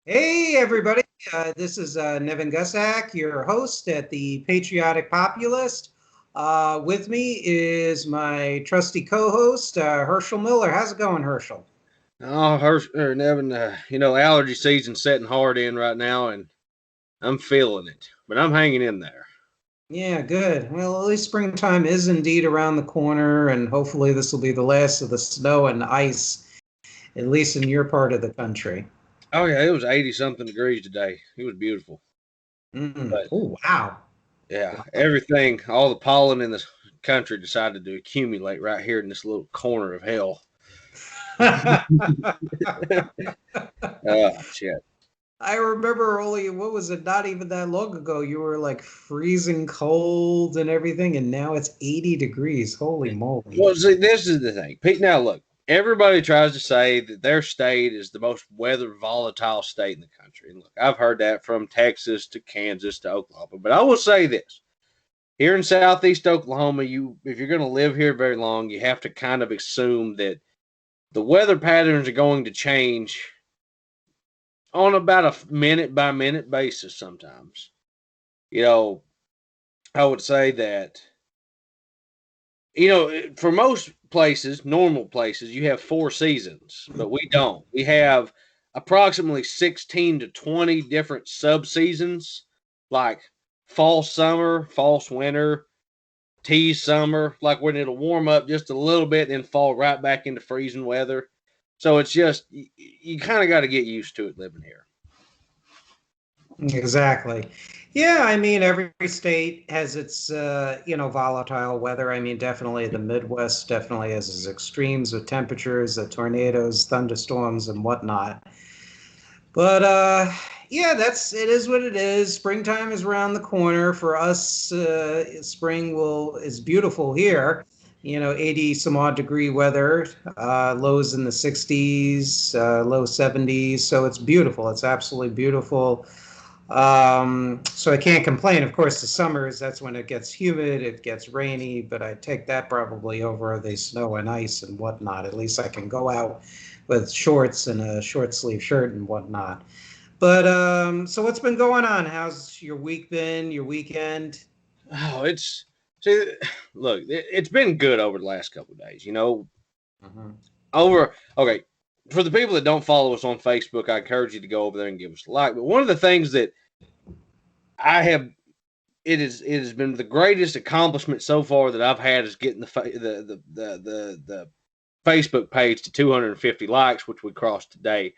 Hey, everybody. This is Nevin Gusak, your host at the Patriotic Populist. With me is my trusty co host, Herschel Miller. How's it going, Herschel? Oh, Nevin, allergy season's setting hard in right now, and I'm feeling it, but I'm hanging in there. Yeah, good. Well, at least springtime is indeed around the corner, and hopefully, this will be the last of the snow and ice, at least in your part of the country. Oh yeah, it was 80 something degrees today. It was beautiful, but Oh, wow. yeah, Wow. everything, all the pollen in the country decided to accumulate right here in this little corner of hell. Oh shit. I remember only, what was it, not even that long ago, you were like freezing cold and everything, and now it's 80 degrees. Holy moly. Well, see, this is the thing. Pete, now look, everybody tries to say that their state is the most weather volatile state in the country. And look, I've heard that from Texas to Kansas to Oklahoma. But I will say this. Here in southeast Oklahoma, you if you're going to live here very long, you have to kind of assume that the weather patterns are going to change on about a minute by minute basis sometimes. You know, I would say that for most places, normal places, you have four seasons, but we don't. We have approximately 16 to 20 different sub seasons, like fall, summer, false winter, tease summer, like when it'll warm up just a little bit and fall right back into freezing weather. So it's just, you kind of got to get used to it living here. Exactly. Yeah, I mean, every state has its, volatile weather. I mean, definitely the Midwest definitely has its extremes with temperatures, tornadoes, thunderstorms, and whatnot. But yeah, it is what it is. Springtime is around the corner for us. Spring will is beautiful here. 80 some odd degree weather, lows in the 60s, low 70s. So it's beautiful. It's absolutely beautiful. So I can't complain. Of course, the summers, that's when it gets humid, it gets rainy, but I take that probably over the snow and ice and whatnot. At least I can go out with shorts and a short sleeve shirt and whatnot. But so what's been going on? How's your week been? Your weekend? Oh, see, look, it's been good over the last couple of days. Mhm. Okay, for the people that don't follow us on Facebook, I encourage you to go over there and give us a like. But one of the things that I have it has been the greatest accomplishment so far that I've had is getting the Facebook page to 250 likes, which we crossed today.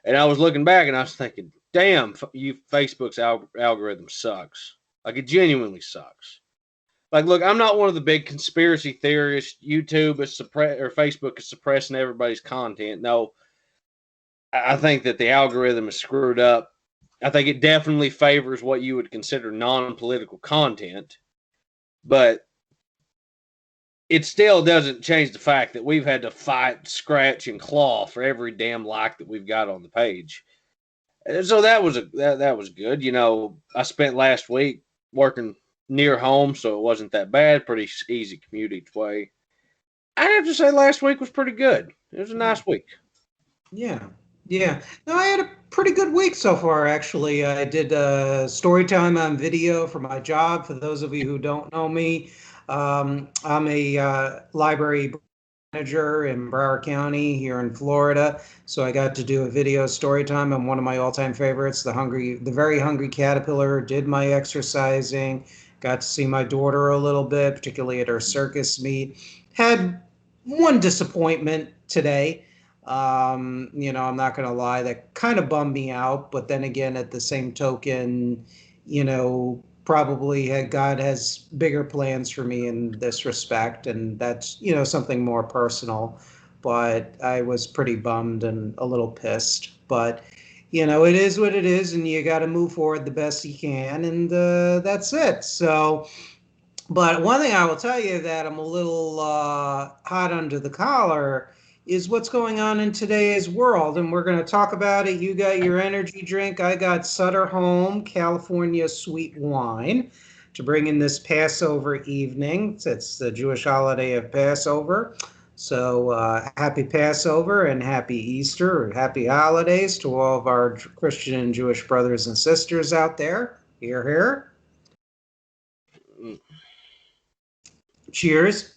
And I was looking back and I was thinking, damn, you Facebook's algorithm sucks. Like it genuinely sucks. Like, look, I'm not one of the big conspiracy theorists. YouTube is or Facebook is suppressing everybody's content. No, I think that the algorithm is screwed up. I think it definitely favors what you would consider non-political content, but it still doesn't change the fact that we've had to fight, scratch, and claw for every damn like that we've got on the page. And so that was good. I spent last week working near home, so it wasn't that bad. Pretty easy commute each way. I have to say, last week was pretty good. It was a nice week. Yeah, yeah. No, I had a pretty good week so far, actually. I did story time on video for my job. For those of you who don't know me, I'm a library manager in Broward County here in Florida. So I got to do a video story time on one of my all-time favorites, the Very Hungry Caterpillar. Did my exercising, got to see my daughter a little bit, particularly at her circus meet. Had one disappointment today. I'm not going to lie, that kind of bummed me out. But then again, at the same token, probably God has bigger plans for me in this respect, and that's something more personal. But I was pretty bummed and a little pissed. But it is what it is, and you got to move forward the best you can, and that's it. So. But one thing I will tell you that I'm a little hot under the collar is what's going on in today's world. And we're going to talk about it. You got your energy drink. I got Sutter Home California sweet wine to bring in this Passover evening. It's the Jewish holiday of Passover. So happy Passover and happy Easter, or happy holidays to all of our Christian and Jewish brothers and sisters out there. Hear, hear. Cheers.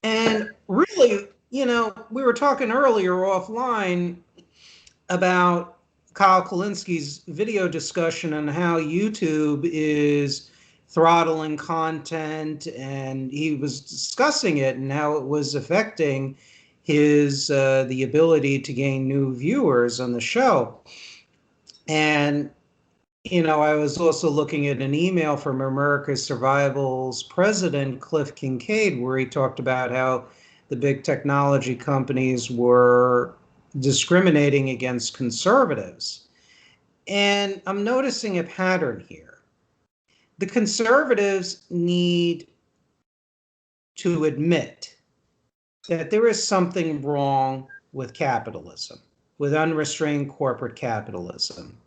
And really, we were talking earlier offline about Kyle Kulinski's video discussion on how YouTube is throttling content, and he was discussing it and how it was affecting his the ability to gain new viewers on the show. And I was also looking at an email from America's Survival's president, Cliff Kincaid, where he talked about how the big technology companies were discriminating against conservatives. And I'm noticing a pattern here. The conservatives need to admit that there is something wrong with capitalism, with unrestrained corporate capitalism.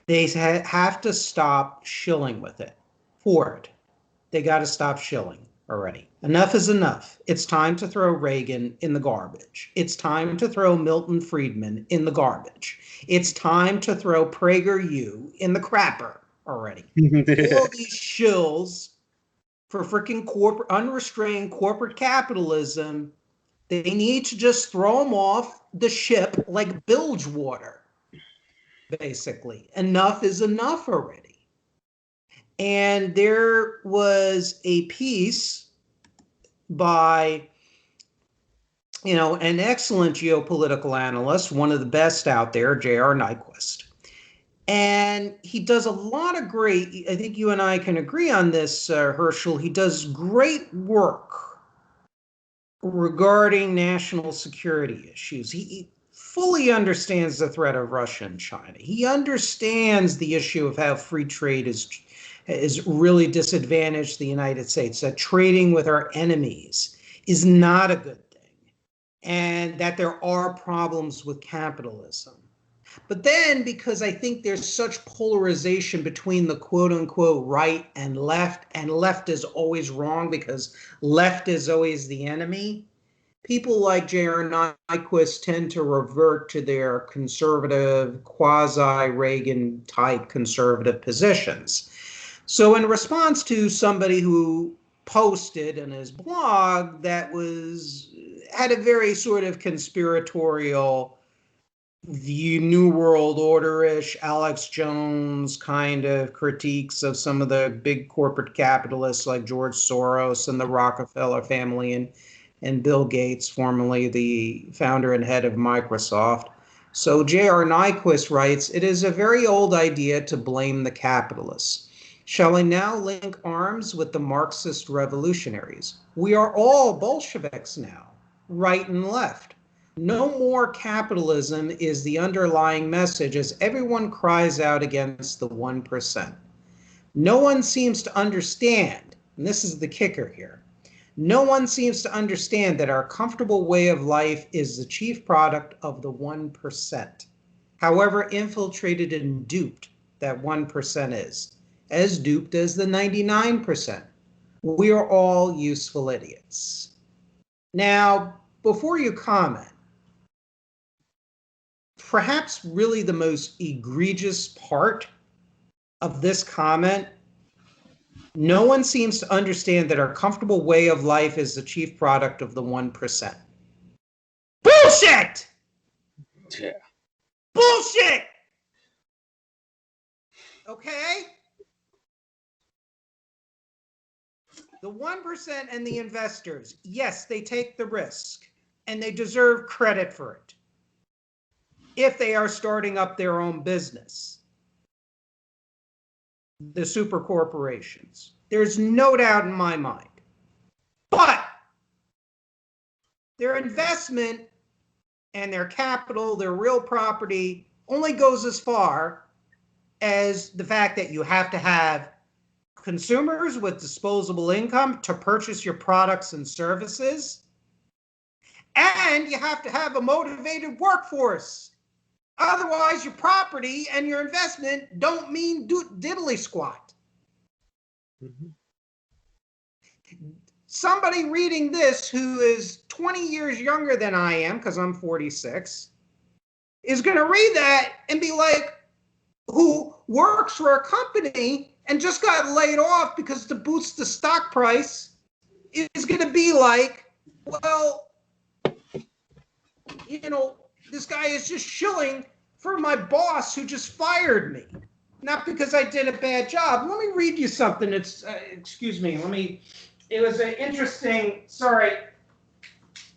They have to stop shilling with it. For it, they got to stop shilling already. Enough is enough. It's time to throw Reagan in the garbage. It's time to throw Milton Friedman in the garbage. It's time to throw PragerU in the crapper already. All these shills for freaking unrestrained corporate capitalism, they need to just throw them off the ship like bilge water. Basically, enough is enough already. And there was a piece by, an excellent geopolitical analyst, one of the best out there, J.R. Nyquist. And he does a lot of great, I think you and I can agree on this, Herschel, he does great work regarding national security issues. He fully understands the threat of Russia and China. He understands the issue of how free trade is really disadvantaged the United States, that trading with our enemies is not a good thing, and that there are problems with capitalism. But then, because I think there's such polarization between the quote unquote right and left is always wrong because left is always the enemy, people like J.R. Nyquist tend to revert to their conservative, quasi-Reagan type conservative positions. So in response to somebody who posted in his blog that had a very sort of conspiratorial view, New World Order-ish, Alex Jones kind of critiques of some of the big corporate capitalists like George Soros and the Rockefeller family and Bill Gates, formerly the founder and head of Microsoft. So J.R. Nyquist writes, "It is a very old idea to blame the capitalists. Shall I now link arms with the Marxist revolutionaries? We are all Bolsheviks now, right and left. No more capitalism is the underlying message as everyone cries out against the 1%. No one seems to understand, and this is the kicker here, no one seems to understand that our comfortable way of life is the chief product of the 1%. However infiltrated and duped that 1% is, as duped as the 99%. We are all useful idiots." Now, before you comment, perhaps really the most egregious part of this comment, no one seems to understand that our comfortable way of life is the chief product of the 1%. Bullshit! Yeah. Bullshit! Okay? The 1% and the investors, yes, they take the risk, and they deserve credit for it if they are starting up their own business. The super corporations. There's no doubt in my mind. But their investment and their capital, their real property, only goes as far as the fact that you have to have consumers with disposable income to purchase your products and services. And you have to have a motivated workforce. Otherwise, your property and your investment don't mean diddly squat. Mm-hmm. somebody reading this who is 20 years younger than I am, because I'm 46, is going to read that and be like, who works for a company and just got laid off because to boost the stock price, is going to be like, well, this guy is just shilling for my boss who just fired me, not because I did a bad job. Let me read you something. It's excuse me. It was an interesting. Sorry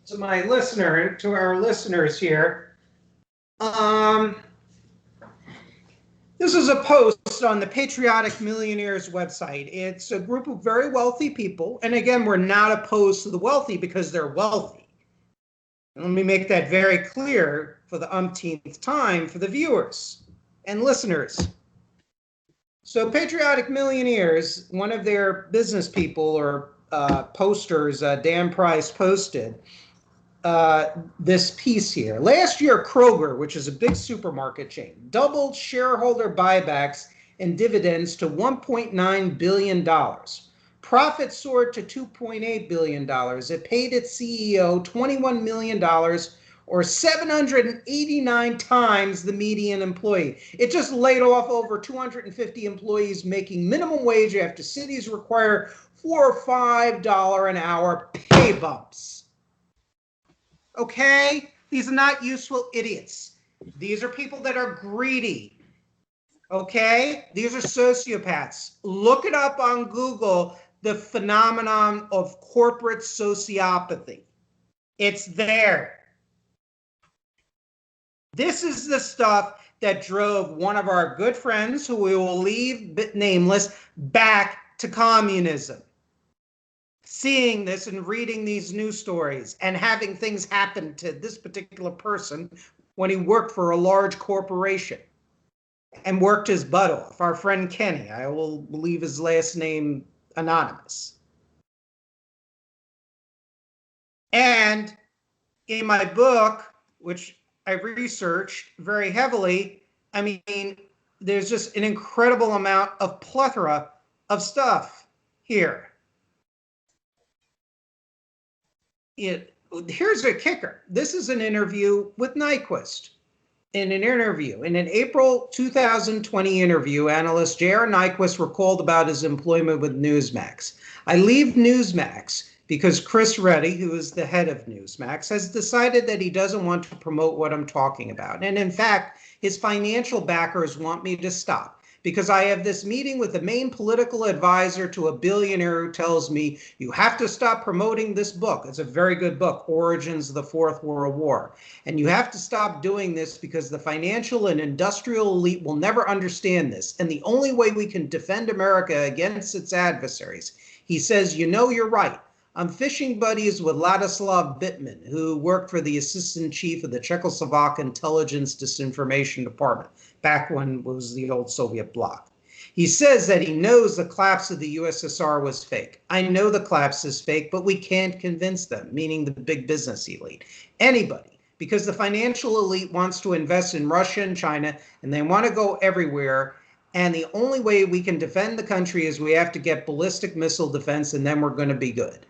to my listener, to our listeners here. This is a post on the Patriotic Millionaires website. It's a group of very wealthy people, and again, we're not opposed to the wealthy because they're wealthy. Let me make that very clear for the umpteenth time for the viewers and listeners. So Patriotic Millionaires, one of their business people or posters, Dan Price posted this piece here. Last year, Kroger, which is a big supermarket chain, doubled shareholder buybacks and dividends to $1.9 billion. Profit soared to $2.8 billion. It paid its CEO $21 million, or 789 times the median employee. It just laid off over 250 employees making minimum wage after cities require $4 or $5 an hour pay bumps. Okay? These are not useful idiots. These are people that are greedy. Okay? These are sociopaths. Look it up on Google, the phenomenon of corporate sociopathy. It's there. This is the stuff that drove one of our good friends, who we will leave nameless, back to communism. Seeing this and reading these news stories and having things happen to this particular person when he worked for a large corporation and worked his butt off. Our friend Kenny, I will leave his last name anonymous. And in my book, which I researched very heavily, I mean, there's just an incredible amount of plethora of stuff here. Here's a kicker. This is an interview with Nyquist. In an April 2020 interview, analyst J.R. Nyquist recalled about his employment with Newsmax. I leave Newsmax because Chris Reddy, who is the head of Newsmax, has decided that he doesn't want to promote what I'm talking about. And in fact, his financial backers want me to stop, because I have this meeting with the main political advisor to a billionaire who tells me, you have to stop promoting this book. It's a very good book, Origins of the Fourth World War. And you have to stop doing this because the financial and industrial elite will never understand this. And the only way we can defend America against its adversaries, he says, you're right. I'm fishing buddies with Ladislav Bittman, who worked for the assistant chief of the Czechoslovak Intelligence Disinformation Department, back when it was the old Soviet bloc. He says that he knows the collapse of the USSR was fake. I know the collapse is fake, but we can't convince them, meaning the big business elite. Anybody, because the financial elite wants to invest in Russia and China, and they want to go everywhere. And the only way we can defend the country is we have to get ballistic missile defense, and then we're going to be good.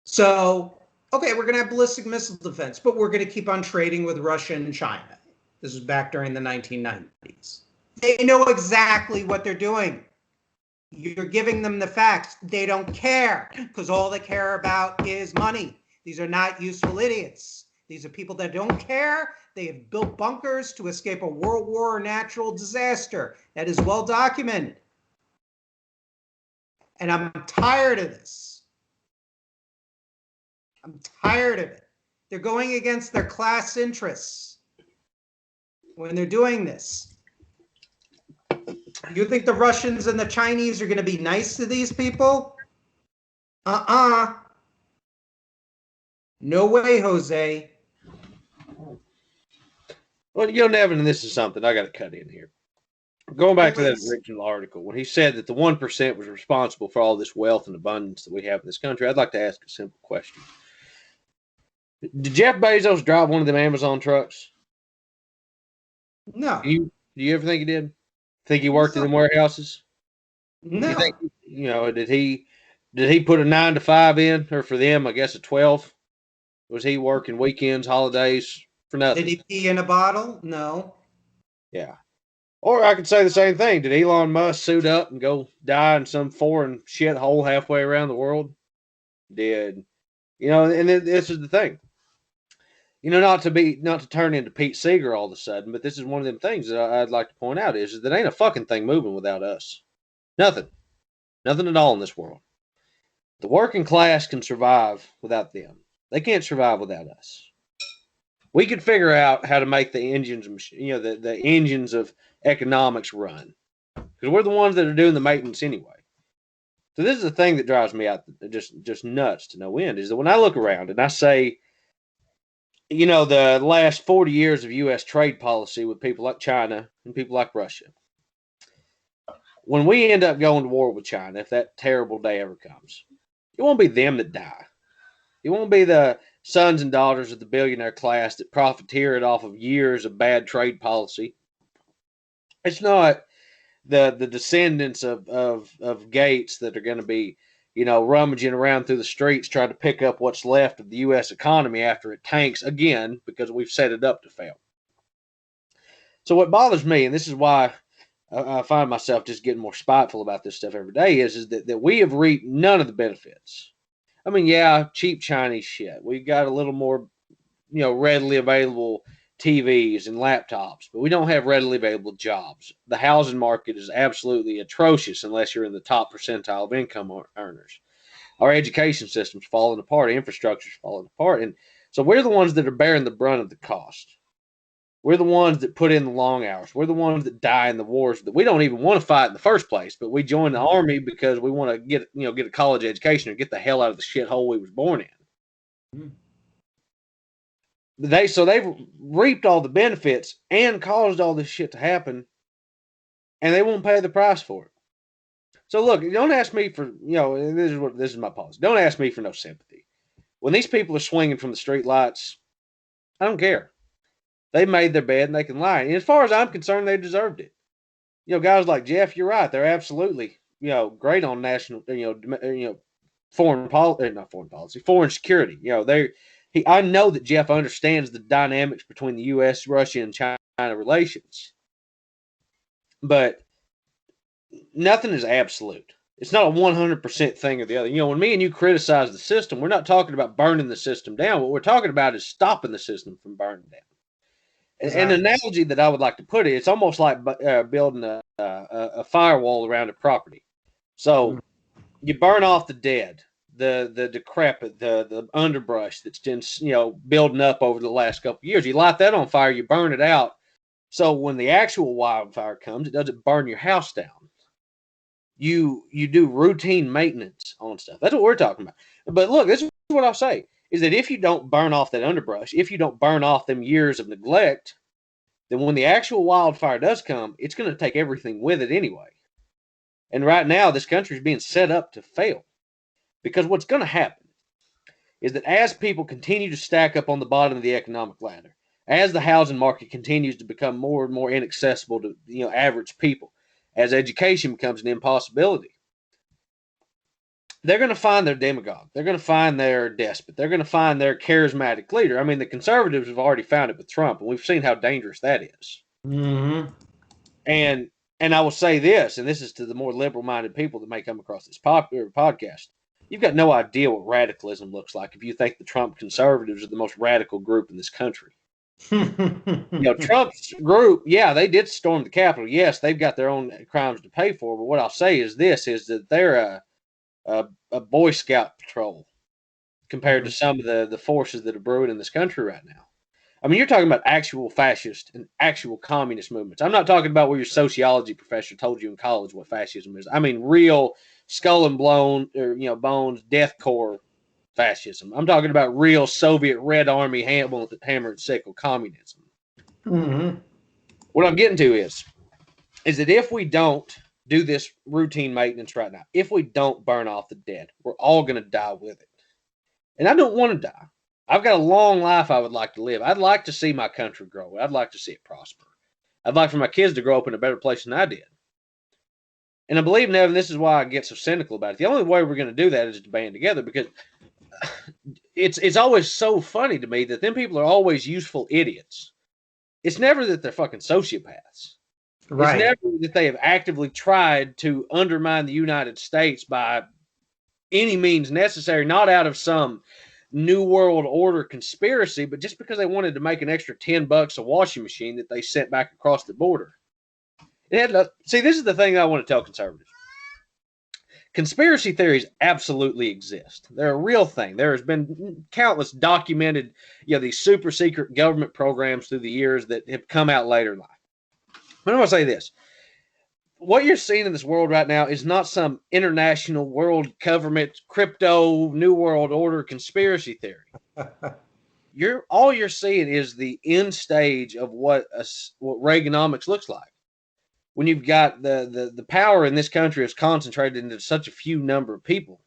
So, okay, we're going to have ballistic missile defense, but we're going to keep on trading with Russia and China. This is back during the 1990s. They know exactly what they're doing. You're giving them the facts. They don't care, because all they care about is money. These are not useful idiots. These are people that don't care. They have built bunkers to escape a world war or natural disaster. That is well documented. And I'm tired of this. I'm tired of it. They're going against their class interests when they're doing this. You think the Russians and the Chinese are going to be nice to these people? No way, Jose. Well, Nevin, and this is something I got to cut in here. Going back to that original article, when he said that the 1% was responsible for all this wealth and abundance that we have in this country, I'd like to ask a simple question. Did Jeff Bezos drive one of them Amazon trucks? No. Do you ever think he did? Think he worked in the warehouses? No. You think, did he Did he put a 9 to 5 in, or for them, I guess a 12? Was he working weekends, holidays for Did nothing? he pee in a bottle? No. Yeah. Or I could say the same thing. Did Elon Musk suit up and go die in some foreign shithole halfway around the world? Did And this is the thing. Not to turn into Pete Seeger all of a sudden, but this is one of them things that I'd like to point out is that ain't a fucking thing moving without us. Nothing. Nothing at all in this world. The working class can survive without them. They can't survive without us. We could figure out how to make the engines, the engines of economics run, because we're the ones that are doing the maintenance anyway. So this is the thing that drives me out just nuts to no end is that when I look around and I say, the last 40 years of U.S. trade policy with people like China and people like Russia, when we end up going to war with China, if that terrible day ever comes, it won't be them that die. It won't be the sons and daughters of the billionaire class that profiteered off of years of bad trade policy. It's not the descendants of Gates that are going to be, rummaging around through the streets trying to pick up what's left of the U.S. economy after it tanks again because we've set it up to fail. So what bothers me, and this is why I find myself just getting more spiteful about this stuff every day, is that we have reaped none of the benefits. I mean, yeah, cheap Chinese shit. We've got a little more, readily available TVs and laptops, but we don't have readily available jobs. The housing market is absolutely atrocious unless you're in the top percentile of income earners. Our education system's falling apart, infrastructure's falling apart, and so we're the ones that are bearing the brunt of the cost. We're the ones that put in the long hours. We're the ones that die in the wars that we don't even want to fight in the first place, but we join the army because we want to get a college education or get the hell out of the shithole we was born in. They've reaped all the benefits and caused all this shit to happen, and they won't pay the price for it. So look, don't ask me for this is my policy. Don't ask me for no sympathy. When these people are swinging from the street lights, I don't care. They made their bed and they can lie. And as far as I'm concerned, they deserved it. Guys like Jeff, you're right. They're absolutely, great on national, foreign policy, not foreign policy, foreign security. I know that Jeff understands the dynamics between the U.S., Russia, and China relations, but nothing is absolute. It's not a 100% thing or the other. When me and you criticize the system, we're not talking about burning the system down. What we're talking about is stopping the system from burning down. Exactly. An analogy that I would like to put it's almost like building a firewall around a property. So you burn off the dead, the decrepit, the underbrush that's been building up over the last couple of years. You light that on fire, you burn it out. So when the actual wildfire comes, it doesn't burn your house down. You do routine maintenance on stuff. That's what we're talking about. But look, this is what I'll say. Is that if you don't burn off that underbrush, if you don't burn off them years of neglect, then when the actual wildfire does come, it's going to take everything with it anyway. And right now, this country is being set up to fail. Because what's going to happen is that as people continue to stack up on the bottom of the economic ladder, as the housing market continues to become more and more inaccessible to average people, as education becomes an impossibility, they're going to find their demagogue. They're going to find their despot. They're going to find their charismatic leader. I mean, the conservatives have already found it with Trump, and we've seen how dangerous that is. Mm-hmm. And I will say this, and this is to the more liberal-minded people that may come across this podcast. You've got no idea what radicalism looks like if you think the Trump conservatives are the most radical group in this country. Trump's group, yeah, they did storm the Capitol. Yes, they've got their own crimes to pay for. But what I'll say is this, is that they're a Boy Scout patrol compared to some of the forces that are brewing in this country right now. I mean, you're talking about actual fascist and actual communist movements. I'm not talking about where your sociology professor told you in college what fascism is. I mean, real skull and bones, deathcore fascism. I'm talking about real Soviet Red Army hammer and sickle communism. Mm-hmm. What I'm getting to is that if we don't do this routine maintenance right now, if we don't burn off the dead, we're all going to die with it. And I don't want to die. I've got a long life I would like to live. I'd like to see my country grow. I'd like to see it prosper. I'd like for my kids to grow up in a better place than I did. And I believe, Nevin, this is why I get so cynical about it. The only way we're going to do that is to band together, because it's always so funny to me that them people are always useful idiots. It's never that they're fucking sociopaths. It's Right. never that they have actively tried to undermine the United States by any means necessary, not out of some New World Order conspiracy, but just because they wanted to make an extra $10 a washing machine that they sent back across the border. See, this is the thing I want to tell conservatives. Conspiracy theories absolutely exist. They're a real thing. There has been countless documented, these super secret government programs through the years that have come out later in life. But I want to say this. What you're seeing in this world right now is not some international world government, crypto, New World Order conspiracy theory. All you're seeing is the end stage of what Reaganomics looks like. When you've got the power in this country is concentrated into such a few number of people.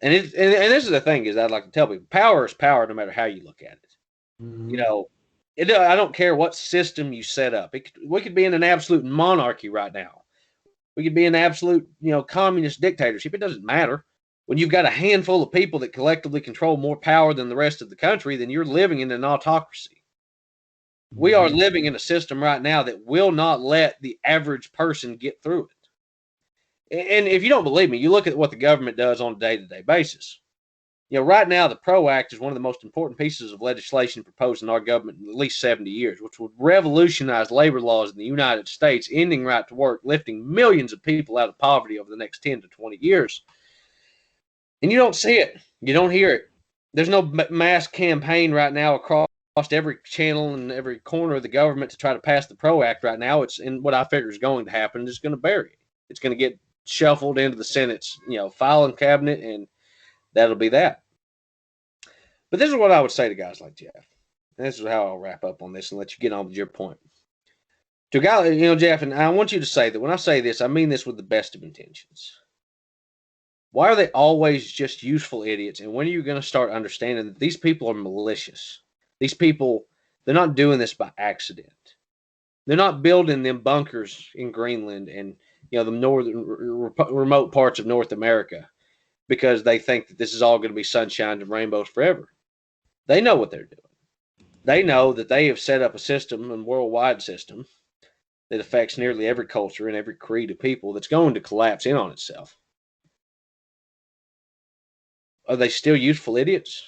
And this is the thing is I'd like to tell people, power is power no matter how you look at it. Mm-hmm. I don't care what system you set up. We could be in an absolute monarchy right now. We could be in an absolute, communist dictatorship. It doesn't matter. When you've got a handful of people that collectively control more power than the rest of the country, then you're living in an autocracy. We are living in a system right now that will not let the average person get through it. And if you don't believe me, you look at what the government does on a day-to-day basis. Right now, the PRO Act is one of the most important pieces of legislation proposed in our government in at least 70 years, which would revolutionize labor laws in the United States, ending right to work, lifting millions of people out of poverty over the next 10 to 20 years. And you don't see it. You don't hear it. There's no mass campaign right now across every channel and every corner of the government to try to pass the PRO Act right now. It's in what I figure is going to happen. It's going to bury it. It's going to get shuffled into the Senate's, filing cabinet, and that'll be that. But this is what I would say to guys like Jeff. And this is how I'll wrap up on this and let you get on with your point. To a guy, Jeff, and I want you to say that when I say this, I mean this with the best of intentions. Why are they always just useful idiots? And when are you going to start understanding that these people are malicious? These people, they're not doing this by accident. They're not building them bunkers in Greenland and the northern remote parts of North America because they think that this is all going to be sunshine and rainbows forever. They know what they're doing. They know that they have set up a system, a worldwide system, that affects nearly every culture and every creed of people that's going to collapse in on itself. Are they still useful idiots?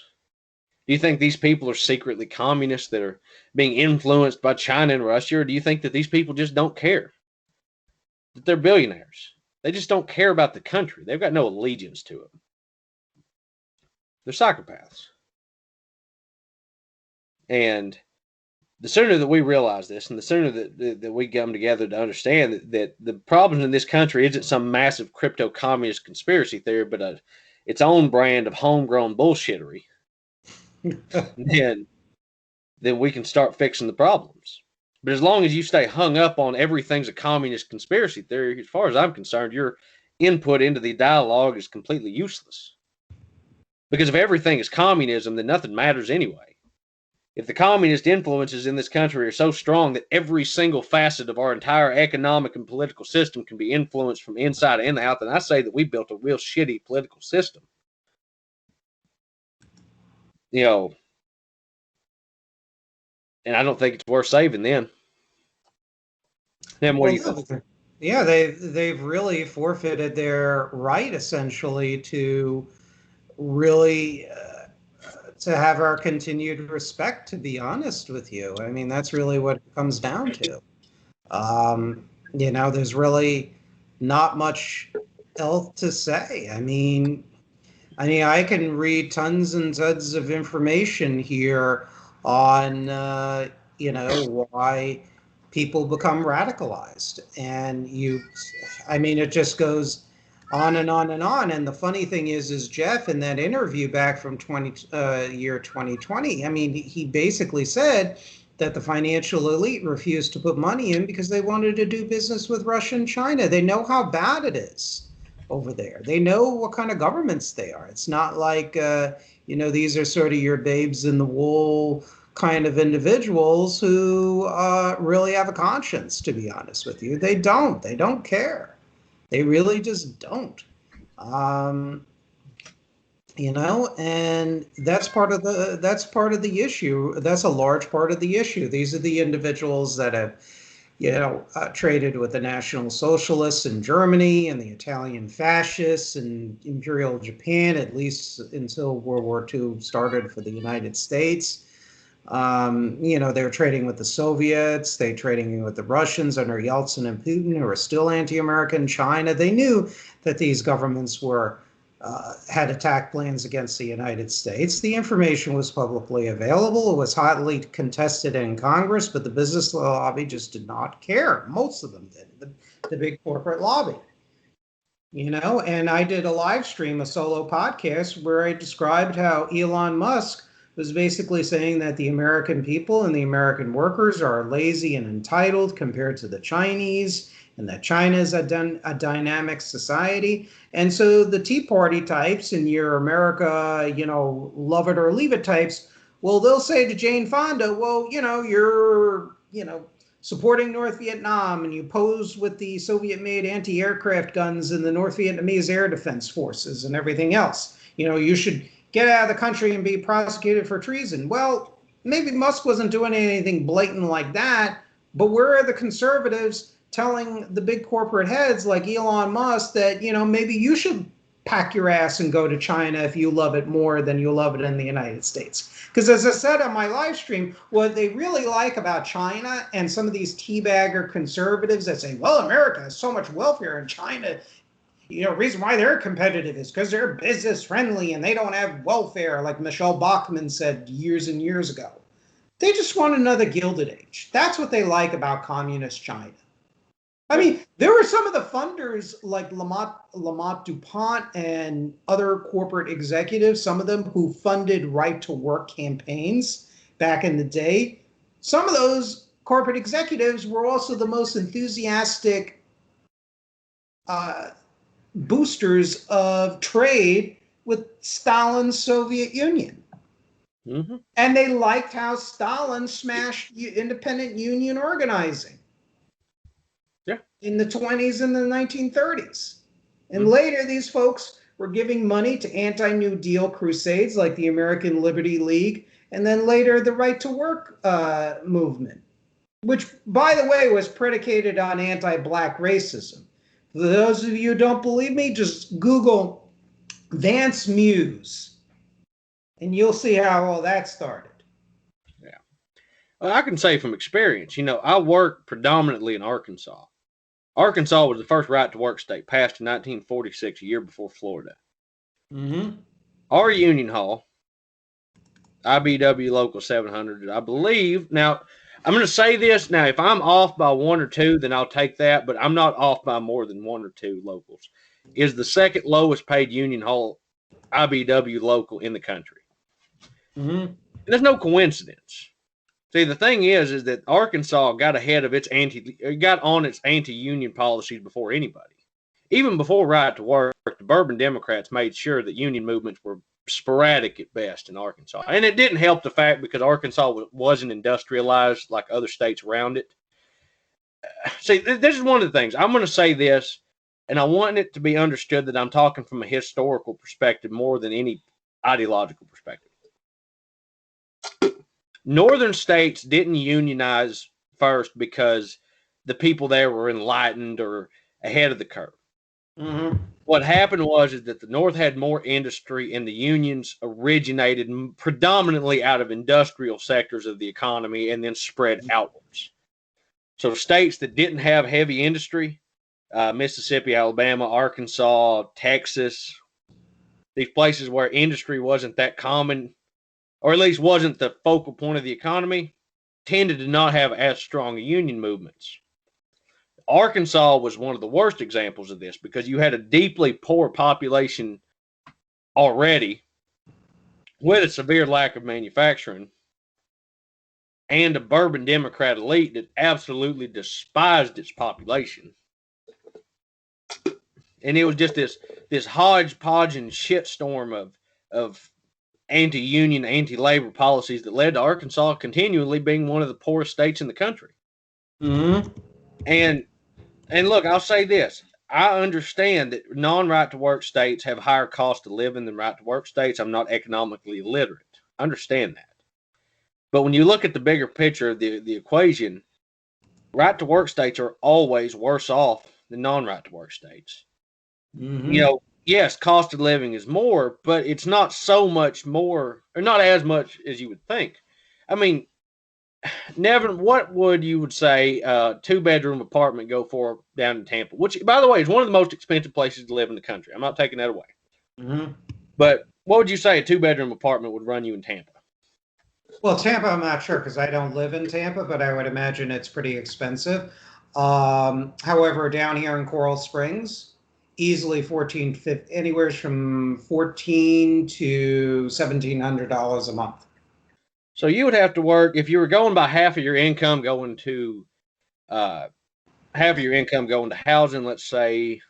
Do you think these people are secretly communists that are being influenced by China and Russia? Or do you think that these people just don't care? That they're billionaires. They just don't care about the country. They've got no allegiance to it. They're psychopaths. And the sooner that we realize this and the sooner that we come together to understand that the problems in this country isn't some massive crypto communist conspiracy theory, but its own brand of homegrown bullshittery, then we can start fixing the problems. But as long as you stay hung up on everything's a communist conspiracy theory, as far as I'm concerned, your input into the dialogue is completely useless. Because if everything is communism, then nothing matters anyway. If the communist influences in this country are so strong that every single facet of our entire economic and political system can be influenced from inside and out, then I say that we built a real shitty political system. And I don't think it's worth saving then. Then what do you think? Yeah, they've really forfeited their right, essentially, to really to have our continued respect, to be honest with you. I mean, that's really what it comes down to. There's really not much else to say. I mean, I can read tons and tons of information here on, why people become radicalized. And it just goes on and on and on. And the funny thing is Jeff, in that interview back from year 2020, he basically said that the financial elite refused to put money in because they wanted to do business with Russia and China. They know how bad it is over there. They know what kind of governments they are. It's not like, these are sort of your babes in the wool kind of individuals who really have a conscience, to be honest with you. They don't care. They really just don't. Um, and that's part of the issue. That's a large part of the issue. These are the individuals that have traded with the National Socialists in Germany and the Italian fascists and Imperial Japan, at least until World War II started for the United States. They're trading with the Soviets, they're trading with the Russians under Yeltsin and Putin, who are still anti-American. China, they knew that these governments had attack plans against the United States. The information was publicly available. It was hotly contested in Congress, but the business lobby just did not care. Most of them did, the big corporate lobby. And I did a live stream, a solo podcast, where I described how Elon Musk was basically saying that the American people and the American workers are lazy and entitled compared to the Chinese, and that China is a dynamic society. And so the Tea Party types and your America, love it or leave it types, well, they'll say to Jane Fonda, well, you're, supporting North Vietnam and you pose with the Soviet-made anti-aircraft guns and the North Vietnamese air defense forces and everything else. You should get out of the country and be prosecuted for treason. Well, maybe Musk wasn't doing anything blatant like that, but where are the conservatives telling the big corporate heads like Elon Musk that, maybe you should pack your ass and go to China if you love it more than you love it in the United States? Because as I said on my live stream, what they really like about China and some of these teabagger conservatives that say, well, America has so much welfare in China, reason why they're competitive is because they're business friendly and they don't have welfare, like Michelle Bachmann said years and years ago. They just want another Gilded Age. That's what they like about communist China. I mean, there were some of the funders like Lamont DuPont and other corporate executives, some of them who funded right to work campaigns back in the day. Some of those corporate executives were also the most enthusiastic boosters of trade with Stalin's Soviet Union. Mm-hmm. And they liked how Stalin smashed independent union organizing in the 20s and the 1930s. And later, these folks were giving money to anti-New Deal crusades like the American Liberty League, and then later the Right to Work movement, which, by the way, was predicated on anti-black racism. For those of you who don't believe me, just Google Vance Muse, and you'll see how all that started. Yeah. Well, I can say from experience, I worked predominantly in Arkansas. Arkansas was the first right-to-work state, passed in 1946, a year before Florida. Mm-hmm. Our union hall, IBW Local 700, I believe. Now, I'm going to say this. Now, if I'm off by one or two, then I'll take that, but I'm not off by more than one or two locals. Is the second lowest paid union hall IBW local in the country. Mm-hmm. And there's no coincidence. See, the thing is that Arkansas got ahead of its anti-union policies before anybody. Even before right to work, the Bourbon Democrats made sure that union movements were sporadic at best in Arkansas. And it didn't help the fact because Arkansas wasn't industrialized like other states around it. See, this is one of the things. I'm going to say this, and I want it to be understood that I'm talking from a historical perspective more than any ideological perspective. Northern states didn't unionize first because the people there were enlightened or ahead of the curve. Mm-hmm. What happened was that the North had more industry, and the unions originated predominantly out of industrial sectors of the economy and then spread outwards. So states that didn't have heavy industry, Mississippi, Alabama, Arkansas, Texas, these places where industry wasn't that common, or at least wasn't the focal point of the economy, tended to not have as strong union movements. Arkansas was one of the worst examples of this because you had a deeply poor population already with a severe lack of manufacturing and a Bourbon Democrat elite that absolutely despised its population. And it was just this hodgepodge and shitstorm of anti-union, anti-labor policies that led to Arkansas continually being one of the poorest states in the country. Mm-hmm. And look, I'll say this. I understand that non-right to work states have higher cost of living than right to work states. I'm not economically illiterate. I understand that. But when you look at the bigger picture of the equation, right to work states are always worse off than non-right to work states. Mm-hmm. Yes, cost of living is more, but it's not so much more, or not as much as you would think. I mean, Nevin, what would you would say two-bedroom apartment go for down in Tampa? Which, by the way, is one of the most expensive places to live in the country. I'm not taking that away. Mm-hmm. But what would you say a two-bedroom apartment would run you in Tampa? Well, Tampa, I'm not sure because I don't live in Tampa, but I would imagine it's pretty expensive. However, down here in Coral Springs, easily 14, 15, anywhere from 14 to $1,700 a month. So you would have to work if you were going by half of your income going to housing. Let's say,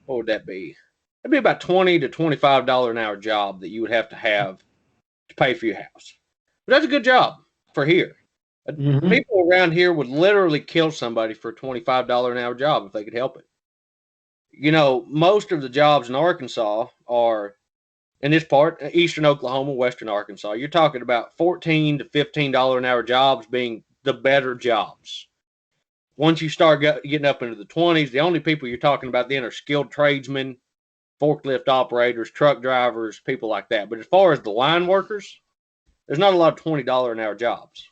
what would that be? It'd be about $20 to $25 an hour job that you would have to pay for your house. But that's a good job for here. Mm-hmm. People around here would literally kill somebody for a $25 an hour job if they could help it. Most of the jobs in Arkansas are in this part, eastern Oklahoma, western Arkansas. You're talking about $14 to $15 an hour jobs being the better jobs. Once you start getting up into the 20s, the only people you're talking about then are skilled tradesmen, forklift operators, truck drivers, people like that. But as far as the line workers, there's not a lot of $20 an hour jobs.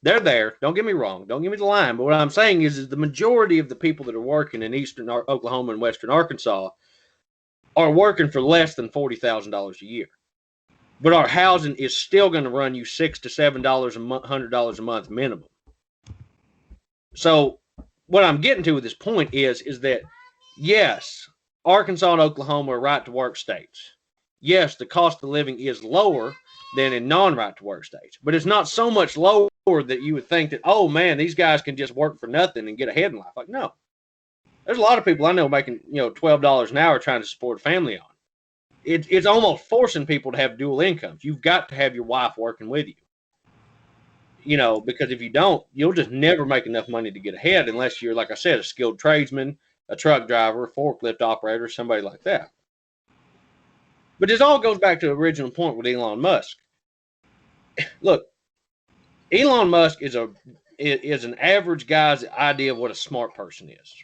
They're there. Don't get me wrong. Don't give me the line. But what I'm saying is the majority of the people that are working in eastern Oklahoma and western Arkansas are working for less than $40,000 a year. But our housing is still going to run you $6 to $7 a month, $100 a month minimum. So what I'm getting to with this point is that, yes, Arkansas and Oklahoma are right to work states. Yes, the cost of living is lower than in non-right to work states, but it's not so much lower that you would think that, oh man, these guys can just work for nothing and get ahead in life. Like, no. There's a lot of people I know making, $12 an hour trying to support a family on. It's almost forcing people to have dual incomes. You've got to have your wife working with you. Because if you don't, you'll just never make enough money to get ahead unless you're, like I said, a skilled tradesman, a truck driver, a forklift operator, somebody like that. But this all goes back to the original point with Elon Musk. Look, Elon Musk is an average guy's idea of what a smart person is.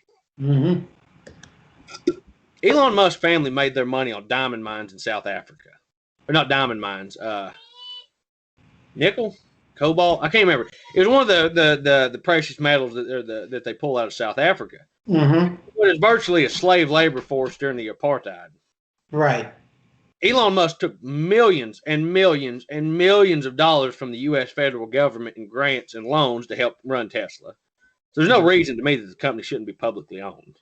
Mm-hmm. Elon Musk's family made their money on diamond mines in South Africa. Or not diamond mines, nickel, cobalt. I can't remember. It was one of the precious metals that they pull out of South Africa. Mm-hmm. But it's virtually a slave labor force during the apartheid. Right. Elon Musk took millions and millions and millions of dollars from the U.S. federal government in grants and loans to help run Tesla. So there's no reason to me that the company shouldn't be publicly owned.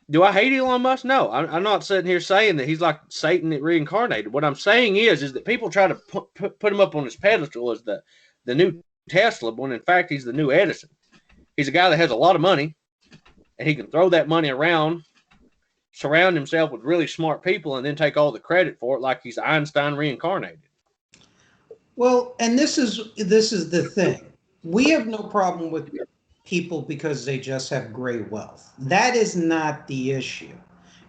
Do I hate Elon Musk? No, I'm not sitting here saying that he's like Satan reincarnated. What I'm saying is that people try to put him up on his pedestal as the new Tesla, when in fact he's the new Edison. He's a guy that has a lot of money, and he can throw that money around, surround himself with really smart people, and then take all the credit for it like he's Einstein reincarnated. Well, and this is the thing. We have no problem with people because they just have great wealth. That is not the issue.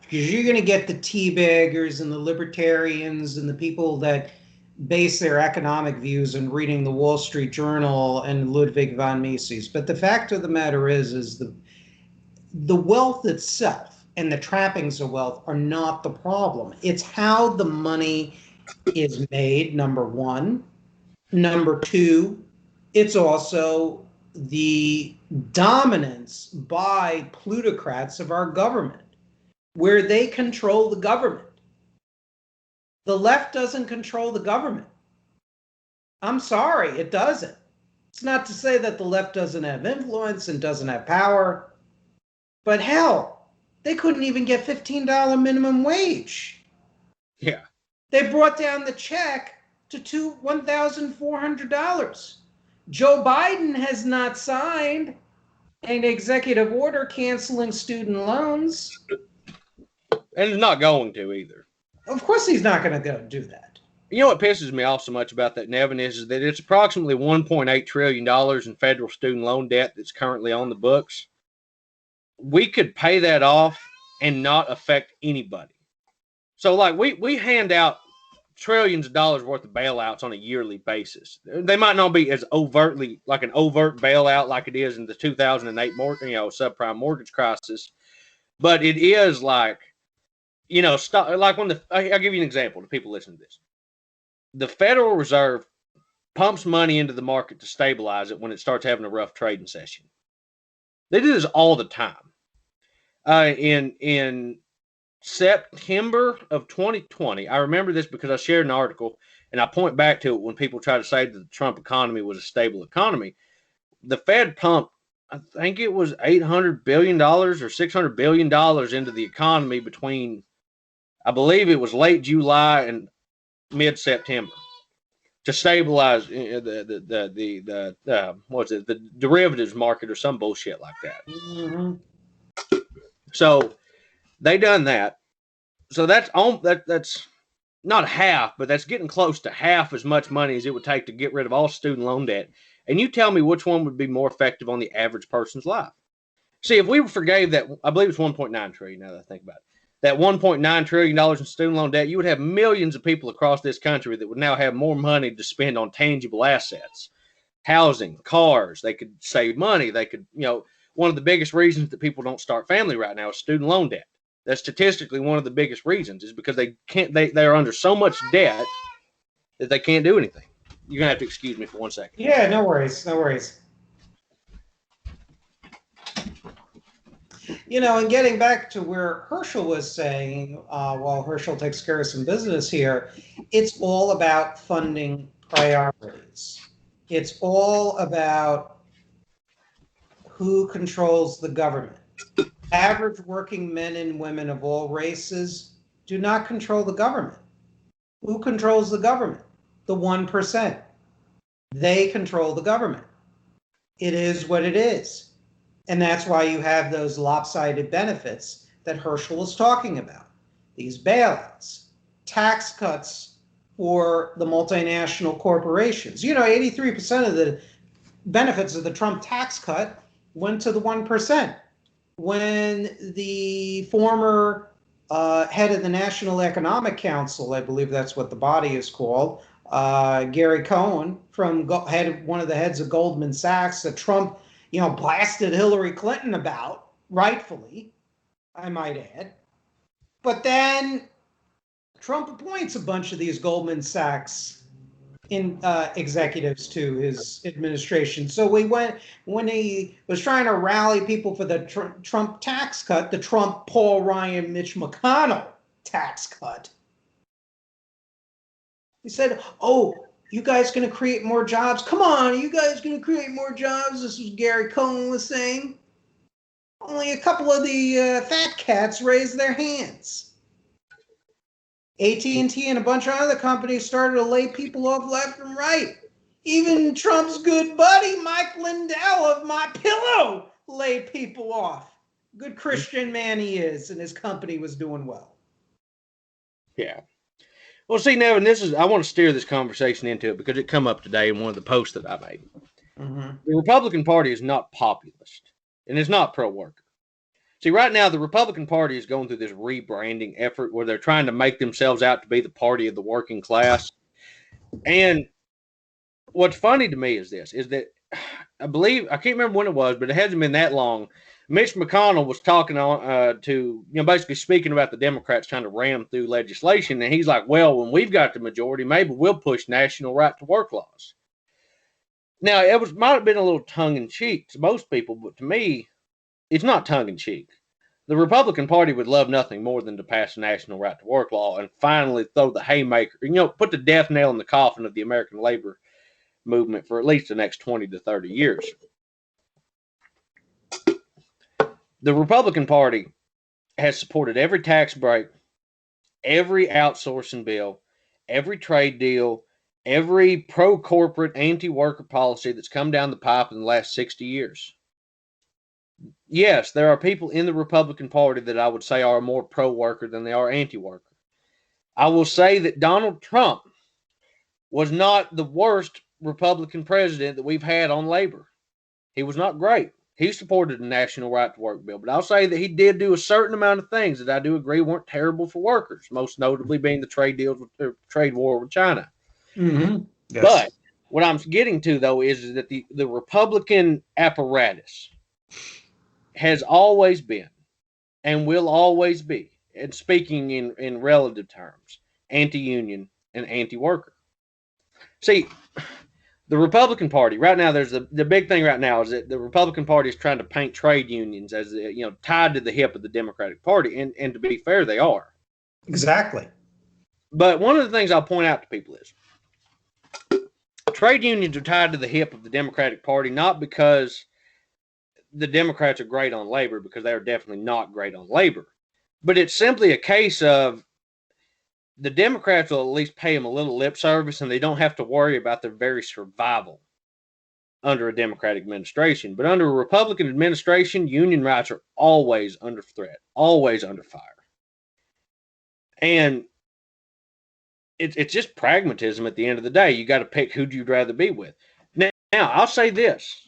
Because you're going to get the teabaggers and the libertarians and the people that base their economic views on reading the Wall Street Journal and Ludwig von Mises. But the fact of the matter is the wealth itself and the trappings of wealth are not the problem. It's how the money is made, number one. Number two, it's also the dominance by plutocrats of our government, where they control the government. The left doesn't control the government. I'm sorry, it doesn't. It's not to say that the left doesn't have influence and doesn't have power, but hell, they couldn't even get $15 minimum wage. Yeah. They brought down the check to $1,400. Joe Biden has not signed an executive order canceling student loans. And he's not going to either. Of course he's not going to go do that. You know what pisses me off so much about that, Nevin, is that it's approximately $1.8 trillion in federal student loan debt that's currently on the books. We could pay that off and not affect anybody. So, like, we hand out trillions of dollars worth of bailouts on a yearly basis. They might not be as overtly like an overt bailout like it is in the 2008 subprime mortgage crisis, but it is like, like when I'll give you an example to people listening to this. The Federal Reserve pumps money into the market to stabilize it when it starts having a rough trading session. They do this all the time. In September of 2020, I remember this because I shared an article, and I point back to it when people try to say that the Trump economy was a stable economy. The Fed pumped, I think it was $800 billion or $600 billion into the economy between, I believe it was late July and mid-September to stabilize the derivatives market or some bullshit like that. Mm-hmm. So they done that. So that's not half, but that's getting close to half as much money as it would take to get rid of all student loan debt. And you tell me which one would be more effective on the average person's life. See, if we forgave that, I believe it's 1.9 trillion now that I think about it, that $1.9 trillion in student loan debt, you would have millions of people across this country that would now have more money to spend on tangible assets, housing, cars. They could save money. They could, one of the biggest reasons that people don't start family right now is student loan debt. That's statistically one of the biggest reasons, is because they are under so much debt that they can't do anything. You're going to have to excuse me for 1 second. Yeah, no worries. No worries. And getting back to where Herschel was saying, while Herschel takes care of some business here, it's all about funding priorities. It's all about who controls the government. Average working men and women of all races do not control the government. Who controls the government? The 1%. They control the government. It is what it is. And that's why you have those lopsided benefits that Herschel was talking about. These bailouts, tax cuts for the multinational corporations. 83% of the benefits of the Trump tax cut went to the 1%. When the former head of the National Economic Council, I believe that's what the body is called, Gary Cohn, one of the heads of Goldman Sachs, that Trump blasted Hillary Clinton about, rightfully, I might add. But then Trump appoints a bunch of these Goldman Sachs executives to his administration. So when he was trying to rally people for the Trump tax cut, the Trump, Paul Ryan, Mitch McConnell tax cut, he said, "Oh, you guys going to create more jobs? Come on, you guys going to create more jobs?" This was Gary Cohn was saying. Only a couple of the fat cats raised their hands. AT&T and a bunch of other companies started to lay people off left and right. Even Trump's good buddy, Mike Lindell of MyPillow, laid people off. Good Christian man he is, and his company was doing well. Yeah. Well, see, Nevin, I want to steer this conversation into it because it come up today in one of the posts that I made. Mm-hmm. The Republican Party is not populist, and it's not pro-worker. See, right now, the Republican Party is going through this rebranding effort where they're trying to make themselves out to be the party of the working class. And what's funny to me is that I believe, I can't remember when it was, but it hasn't been that long. Mitch McConnell was talking to basically speaking about the Democrats trying to ram through legislation. And he's like, well, when we've got the majority, maybe we'll push national right to work laws. Now, might have been a little tongue in cheek to most people, but to me, it's not tongue in cheek. The Republican Party would love nothing more than to pass a national right to work law and finally throw the haymaker, put the death nail in the coffin of the American labor movement for at least the next 20 to 30 years. The Republican Party has supported every tax break, every outsourcing bill, every trade deal, every pro-corporate, anti-worker policy that's come down the pipe in the last 60 years. Yes, there are people in the Republican Party that I would say are more pro-worker than they are anti-worker. I will say that Donald Trump was not the worst Republican president that we've had on labor. He was not great. He supported the national right to work bill, but I'll say that he did do a certain amount of things that I do agree weren't terrible for workers, most notably being the trade deals with the trade war with China. Mm-hmm. Yes. But what I'm getting to, though, is that the Republican apparatus has always been and will always be, and speaking in relative terms, anti-union and anti-worker. See, the Republican Party right now, there's the big thing right now is that the Republican Party is trying to paint trade unions as tied to the hip of the Democratic Party, and to be fair, they are. Exactly. But one of the things I'll point out to people is trade unions are tied to the hip of the Democratic Party, not because the Democrats are great on labor, because they are definitely not great on labor, but it's simply a case of the Democrats will at least pay them a little lip service, and they don't have to worry about their very survival under a Democratic administration. But under a Republican administration, union rights are always under threat, always under fire. And it's just pragmatism at the end of the day. You got to pick who you'd rather be with. Now, I'll say this.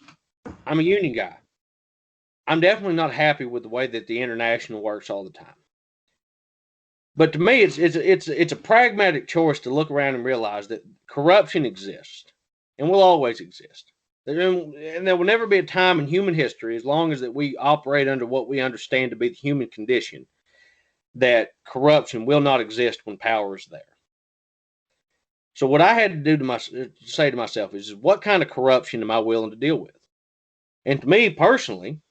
I'm a union guy. I'm definitely not happy with the way that the International works all the time. But to me, it's a pragmatic choice to look around and realize that corruption exists and will always exist. And there will never be a time in human history, as long as that we operate under what we understand to be the human condition, that corruption will not exist when power is there. So what I had to do to say to myself is, what kind of corruption am I willing to deal with? And to me personally,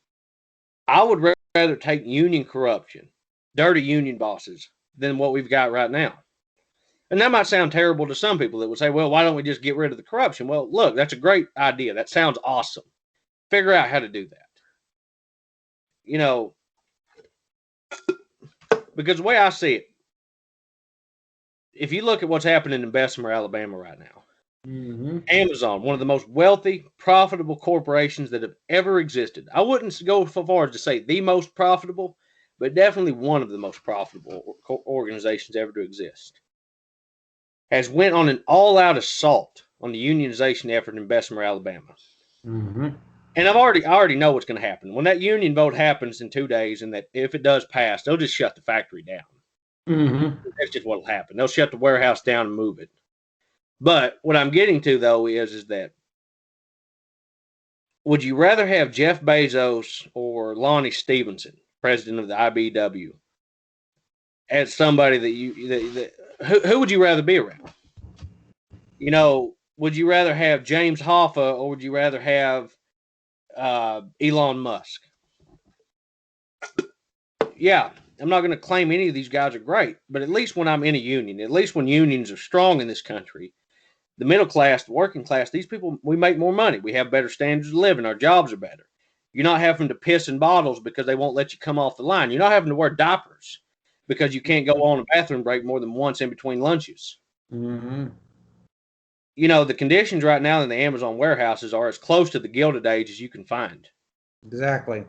I would rather take union corruption, dirty union bosses, than what we've got right now. And that might sound terrible to some people that would say, well, why don't we just get rid of the corruption? Well, look, that's a great idea. That sounds awesome. Figure out how to do that. Because the way I see it, if you look at what's happening in Bessemer, Alabama right now, Mm-hmm. Amazon, one of the most wealthy, profitable corporations that have ever existed. I wouldn't go so far as to say the most profitable, but definitely one of the most profitable organizations ever to exist, has went on an all-out assault on the unionization effort in Bessemer, Alabama. Mm-hmm. And I already know what's going to happen. When that union vote happens in 2 days, and that if it does pass, they'll just shut the factory down. Mm-hmm. That's just what will happen. They'll shut the warehouse down and move it. But what I'm getting to, though, is that would you rather have Jeff Bezos or Lonnie Stevenson, president of the IBEW, as somebody who would you rather be around? Would you rather have James Hoffa, or would you rather have Elon Musk? Yeah, I'm not going to claim any of these guys are great, but at least when I'm in a union, at least when unions are strong in this country, the middle class, the working class, these people, we make more money. We have better standards of living. Our jobs are better. You're not having to piss in bottles because they won't let you come off the line. You're not having to wear diapers because you can't go on a bathroom break more than once in between lunches. Mm-hmm. The conditions right now in the Amazon warehouses are as close to the Gilded Age as you can find. Exactly.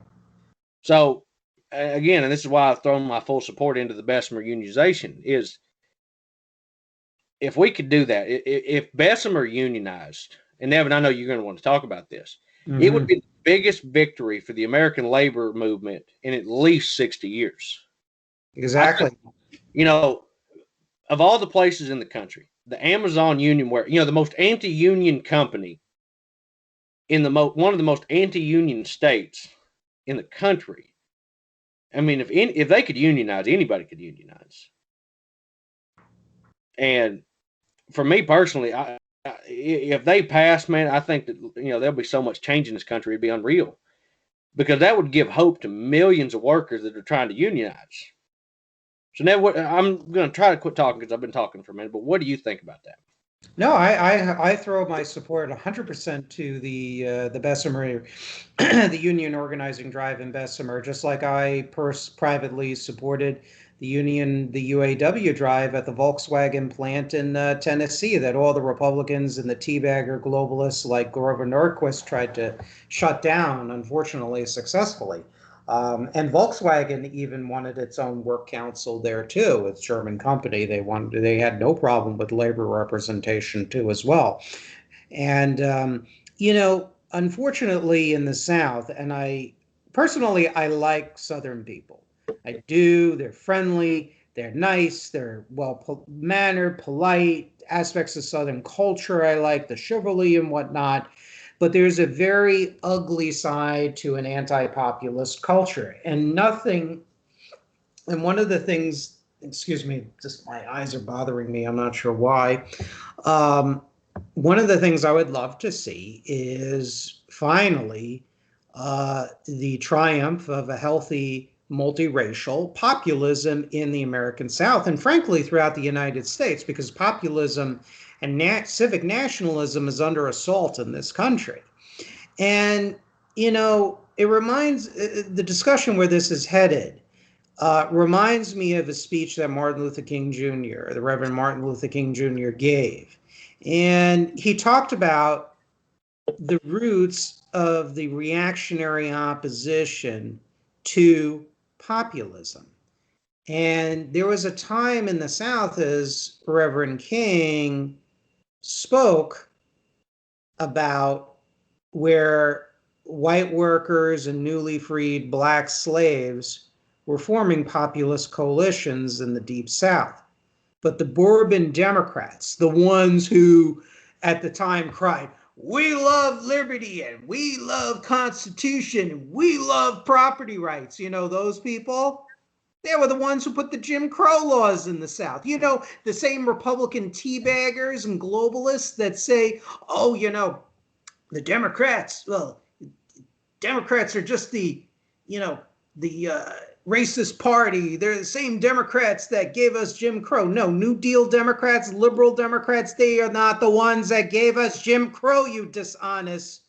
So, again, and this is why I've thrown my full support into the Bessemer unionization, is if we could do that, if Bessemer unionized, and Nevin, I know you're going to want to talk about this, Mm-hmm. it would be the biggest victory for the American labor movement in at least 60 years. Exactly. Of all the places in the country, the Amazon union, where the most anti-union company in one of the most anti-union states in the country. I mean, if they could unionize, anybody could unionize. And for me personally, if they pass, man, I think that there'll be so much change in this country, it'd be unreal, because that would give hope to millions of workers that are trying to unionize. So now, I'm going to try to quit talking because I've been talking for a minute. But what do you think about that? No, I throw my support 100% to the Bessemer, the union organizing drive in Bessemer, just like I privately supported the UAW drive at the Volkswagen plant in Tennessee that all the Republicans and the teabagger globalists like Grover Norquist tried to shut down, unfortunately, successfully. And Volkswagen even wanted its own work council there too. It's a German company. They had no problem with labor representation too as well. And unfortunately, in the South, and I like Southern people. I do. They're friendly. They're nice. They're well mannered, polite. Aspects of Southern culture I like, the chivalry and whatnot. But there's a very ugly side to an anti-populist culture, and nothing. And one of the things, excuse me, just my eyes are bothering me. I'm not sure why. Um, One of the things I would love to see is finally the triumph of a healthy multiracial populism in the American South, and frankly throughout the United States, because populism and civic nationalism is under assault in this country. And it reminds the discussion where this is headed reminds me of a speech that Martin Luther King Jr., the Reverend Martin Luther King Jr. gave. And he talked about the roots of the reactionary opposition to populism. And there was a time in the South, as Reverend King spoke about, where white workers and newly freed black slaves were forming populist coalitions in the Deep South. But the Bourbon Democrats, the ones who at the time cried, "We love liberty and we love Constitution and we love property rights," those people, they were the ones who put the Jim Crow laws in the South. The same Republican teabaggers and globalists that say, "Oh, the Democrats, well, Democrats are just the racist party. They're the same Democrats that gave us Jim Crow." No, New Deal Democrats, liberal Democrats, they are not the ones that gave us Jim Crow, you dishonest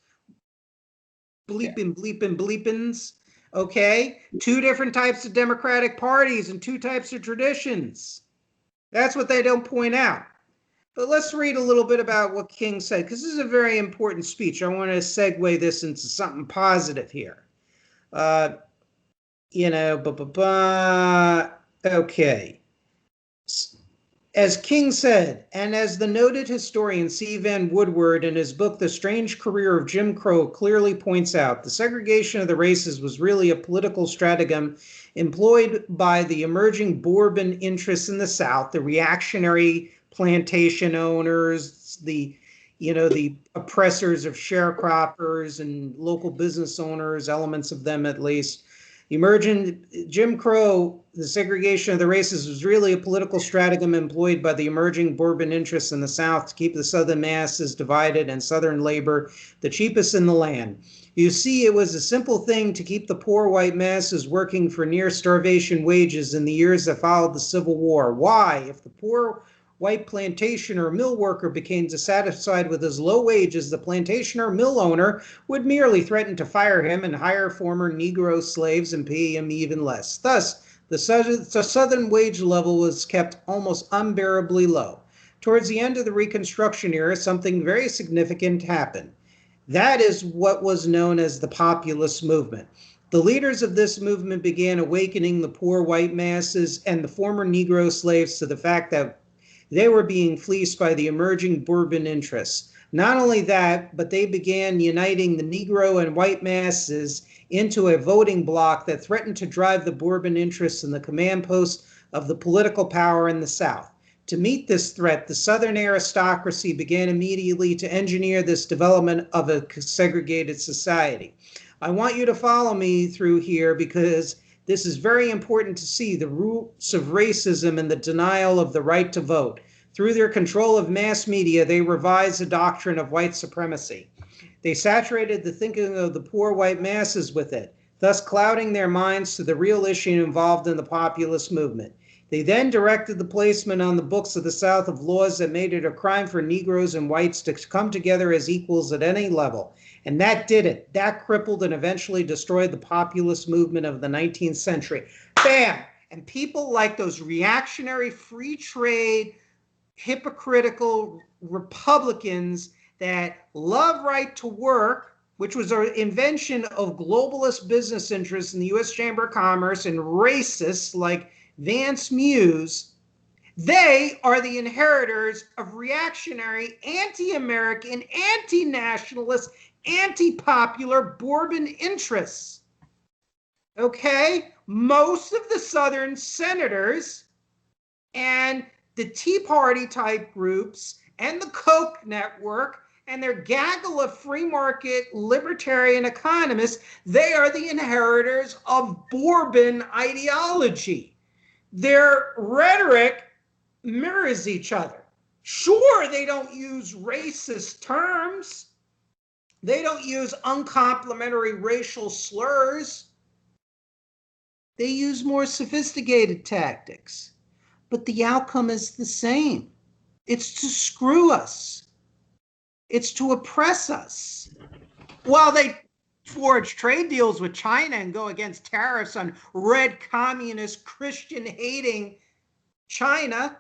bleepins. Okay? Two different types of Democratic parties and two types of traditions. That's what they don't point out. But let's read a little bit about what King said, because this is a very important speech. I want to segue this into something positive here. Okay. As King said, and as the noted historian C. Vann Woodward in his book, The Strange Career of Jim Crow, clearly points out, the segregation of the races was really a political stratagem employed by the emerging Bourbon interests in the South, the reactionary plantation owners, the oppressors of sharecroppers and local business owners, elements of them at least. Emergent Jim Crow, the segregation of the races, was really a political stratagem employed by the emerging Bourbon interests in the South to keep the Southern masses divided and Southern labor the cheapest in the land. You see, it was a simple thing to keep the poor white masses working for near starvation wages in the years that followed the Civil War. Why? If the poor white plantation or mill worker became dissatisfied with his low wages, the plantation or mill owner would merely threaten to fire him and hire former Negro slaves and pay him even less. Thus, the Southern wage level was kept almost unbearably low. Towards the end of the Reconstruction era, something very significant happened. That is what was known as the populist movement. The leaders of this movement began awakening the poor white masses and the former Negro slaves to the fact that they were being fleeced by the emerging Bourbon interests. Not only that, but they began uniting the Negro and white masses into a voting bloc that threatened to drive the Bourbon interests in the command post of the political power in the South. To meet this threat, the Southern aristocracy began immediately to engineer this development of a segregated society. I want you to follow me through here because this is very important to see the roots of racism and the denial of the right to vote. Through their control of mass media, they revised the doctrine of white supremacy. They saturated the thinking of the poor white masses with it, thus clouding their minds to the real issue involved in the populist movement. They then directed the placement on the books of the South of laws that made it a crime for Negroes and whites to come together as equals at any level. And that did it. That crippled and eventually destroyed the populist movement of the 19th century. Bam! And people like those reactionary, free trade, hypocritical Republicans that love right to work which was an invention of globalist business interests in the U.S. Chamber of Commerce and racists like Vance Muse, they are the inheritors of reactionary, anti-American, anti-nationalist, anti-popular Bourbon interests. Okay? Most of the Southern senators and the Tea Party type groups and the Koch network and their gaggle of free market libertarian economists, they are the inheritors of Bourbon ideology. Their rhetoric mirrors each other. Sure, they don't use racist terms. They don't use uncomplimentary racial slurs. They use more sophisticated tactics. But the outcome is the same. It's to screw us. It's to oppress us. While they forge trade deals with China and go against tariffs on red communist Christian-hating China,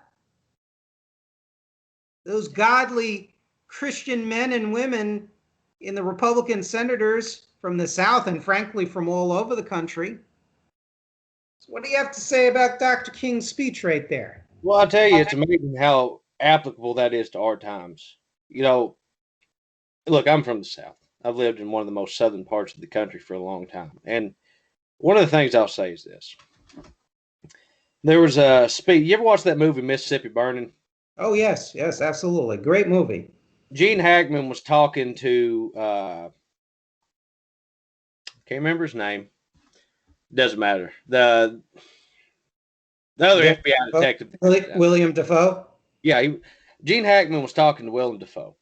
those godly Christian men and women in the Republican senators from the South and frankly from all over the country. So what do you have to say about Dr. King's speech right there? Well, I'll tell you, it's amazing how applicable that is to our times. You know, look, I'm from the South. I've lived in one of the most southern parts of the country for a long time. And one of the things I'll say is this. There was a speech. You ever watch that movie, Mississippi Burning? Oh, yes. Yes, absolutely. Great movie. Gene Hackman was talking to, can't remember his name. Doesn't matter. The other FBI detective. William Dafoe? Yeah, Gene Hackman was talking to Willem Dafoe.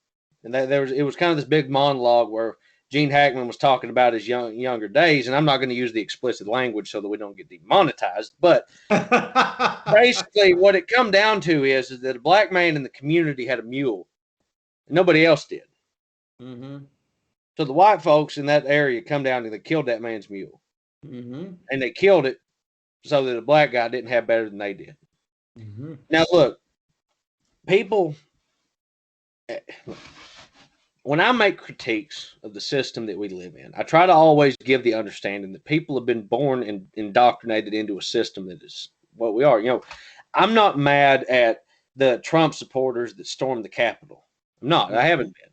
And it was kind of this big monologue where Gene Hackman was talking about his younger days, and I'm not going to use the explicit language so that we don't get demonetized. But basically, what it come down to is that a black man in the community had a mule, and nobody else did. Mm-hmm. So the white folks in that area come down and they killed that man's mule, mm-hmm. and they killed it so that a black guy didn't have better than they did. Mm-hmm. Now, look, people. When I make critiques of the system that we live in, I try to always give the understanding that people have been born and indoctrinated into a system that is what we are. You know, I'm not mad at the Trump supporters that stormed the Capitol. I'm not. I haven't been.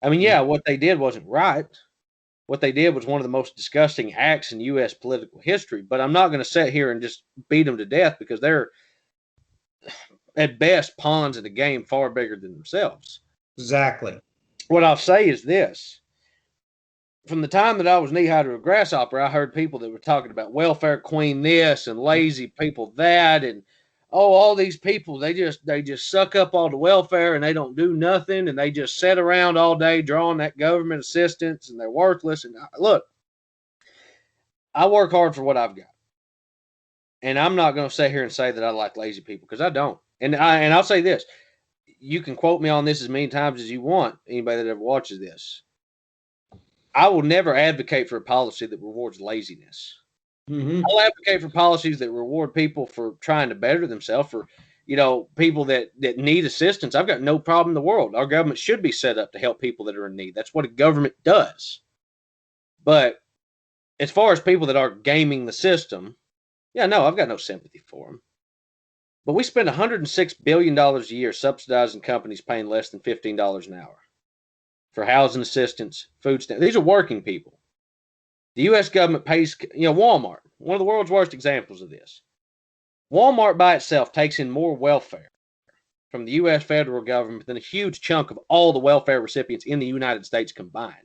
I mean, yeah, what they did wasn't right. What they did was one of the most disgusting acts in U.S. political history. But I'm not going to sit here and just beat them to death because they're, at best, pawns in a game far bigger than themselves. Exactly. What I'll say is this. From the time that I was knee-high to a grasshopper, I heard people that were talking about welfare queen this and lazy people that, and all these people, they just suck up all the welfare and they don't do nothing and they just sit around all day drawing that government assistance and they're worthless. And look, I work hard for what I've got. And I'm not going to sit here and say that I like lazy people because I don't. And I'll say this. You can quote me on this as many times as you want, anybody that ever watches this. I will never advocate for a policy that rewards laziness. Mm-hmm. I'll advocate for policies that reward people for trying to better themselves, for people that need assistance. I've got no problem in the world. Our government should be set up to help people that are in need. That's what a government does. But as far as people that are gaming the system, yeah, no, I've got no sympathy for them. But we spend $106 billion a year subsidizing companies paying less than $15 an hour for housing assistance, food stamps. These are working people. The U.S. government pays, Walmart, one of the world's worst examples of this. Walmart by itself takes in more welfare from the U.S. federal government than a huge chunk of all the welfare recipients in the United States combined.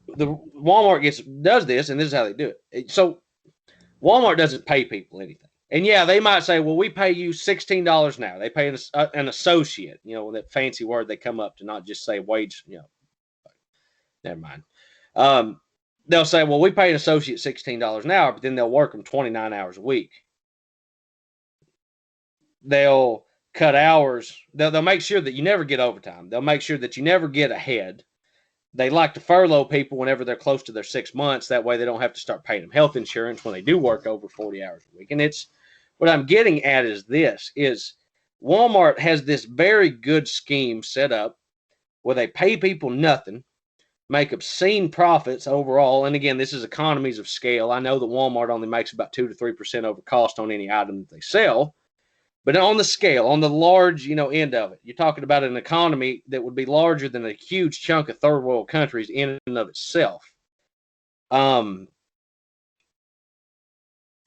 The Walmart does this, and this is how they do it. So Walmart doesn't pay people anything. And yeah, they might say, well, we pay you $16 an hour. They pay an associate, that fancy word they come up to, not just say wage, never mind. They'll say, well, we pay an associate $16 an hour, but then they'll work them 29 hours a week. They'll cut hours. They'll make sure that you never get overtime. They'll make sure that you never get ahead. They like to furlough people whenever they're close to their 6 months. That way they don't have to start paying them health insurance when they do work over 40 hours a week. And what I'm getting at is Walmart has this very good scheme set up where they pay people nothing. make obscene profits overall. And again, this is economies of scale. I know that Walmart only makes about 2 to 3% over cost on any item that they sell. But on the scale, on the large, end of it, you're talking about an economy that would be larger than a huge chunk of third world countries in and of itself. And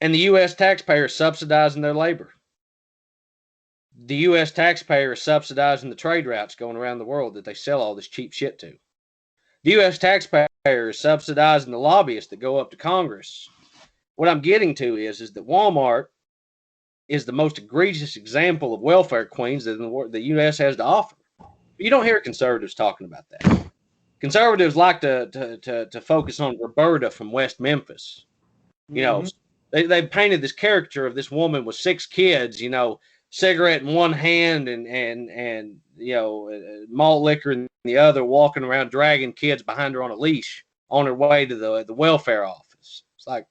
the U.S. taxpayer is subsidizing their labor. The U.S. taxpayer is subsidizing the trade routes going around the world that they sell all this cheap shit to. The U.S. taxpayer is subsidizing the lobbyists that go up to Congress. What I'm getting to is that Walmart is the most egregious example of welfare queens that the U.S. has to offer. You don't hear conservatives talking about that. Conservatives like to focus on Roberta from West Memphis. They painted this caricature of this woman with 6 kids, cigarette in one hand and malt liquor in the other, walking around dragging kids behind her on a leash on her way to the welfare office. It's like,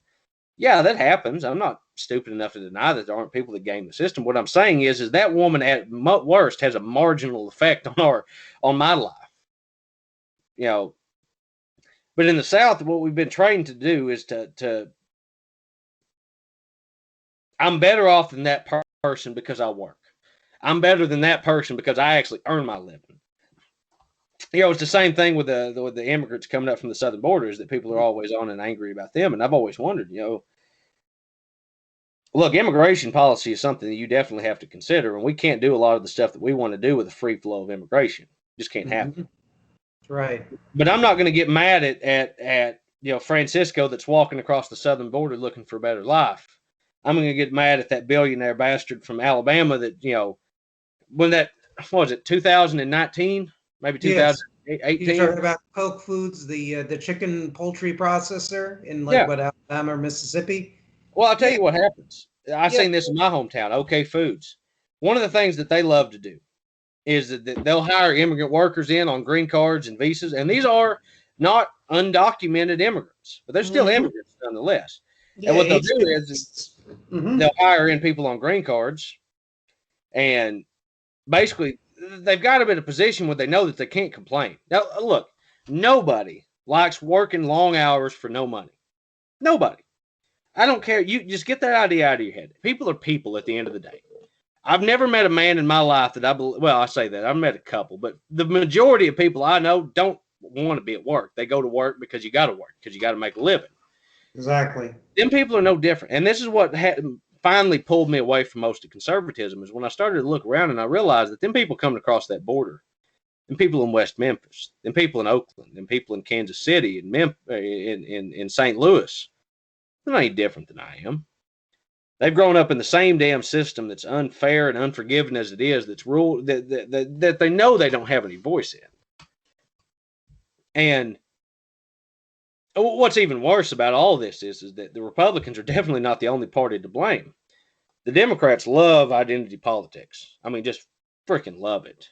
yeah, that happens. I'm not stupid enough to deny that there aren't people that game the system. What I'm saying is that woman at worst has a marginal effect on my life. But in the South, what we've been trained to do is to I'm better off than that person because I work. I'm better than that person because I actually earn my living. It's the same thing with the immigrants coming up from the southern borders, that people are always on and angry about them. And I've always wondered, look, immigration policy is something that you definitely have to consider, and we can't do a lot of the stuff that we want to do with a free flow of immigration. Just can't happen. Right. But I'm not going to get mad at Francisco that's walking across the southern border looking for a better life. I'm going to get mad at that billionaire bastard from Alabama that, when that, what was it, 2019, maybe 2018? You talking about Polk Foods, the chicken poultry processor in Alabama or Mississippi? Well, I'll tell you what happens. I've seen this in my hometown, OK Foods. One of the things that they love to do is that they'll hire immigrant workers in on green cards and visas. And these are not undocumented immigrants, but they're still immigrants nonetheless. Yeah, and what they'll do is they'll hire in people on green cards, and basically they've got them in a position where they know that they can't complain. Now, look, nobody likes working long hours for no money. Nobody. I don't care. You just get that idea out of your head. People are people at the end of the day. I've never met a man in my life that I say that. I've met a couple, but the majority of people I know don't want to be at work. They go to work because you got to work, because you got to make a living. Exactly. Them people are no different. And this is what finally pulled me away from most of conservatism, is when I started to look around and I realized that them people coming across that border, and people in West Memphis, and people in Oakland, and people in Kansas City, and in St. Louis, they're not any different than I am. They've grown up in the same damn system that's unfair and unforgiving as it is, that's ruled that they know they don't have any voice in. And what's even worse about all this is that the Republicans are definitely not the only party to blame. The Democrats love identity politics. I mean, just freaking love it.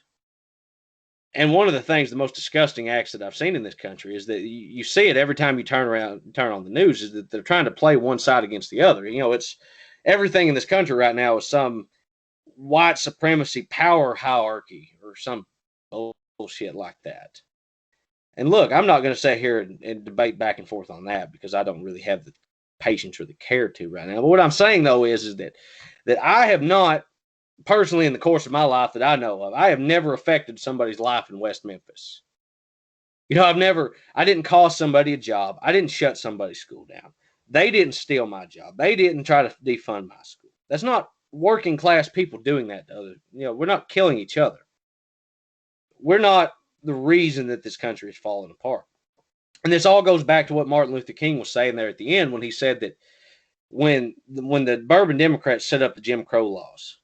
And one of the things, the most disgusting acts that I've seen in this country, is that you see it every time you turn on the news, is that they're trying to play one side against the other. It's everything in this country right now is some white supremacy power hierarchy or some bullshit like that. And look, I'm not going to sit here and debate back and forth on that, because I don't really have the patience or the care to right now. But what I'm saying, though, is that I have not, personally in the course of my life that I know of, I have never affected somebody's life in West Memphis. I didn't cost somebody a job. I didn't shut somebody's school down. They didn't steal my job. They didn't try to defund my school. That's not working class people doing that to others. We're not killing each other. We're not the reason that this country is falling apart. And this all goes back to what Martin Luther King was saying there at the end, when he said that when the Bourbon Democrats set up the Jim Crow laws,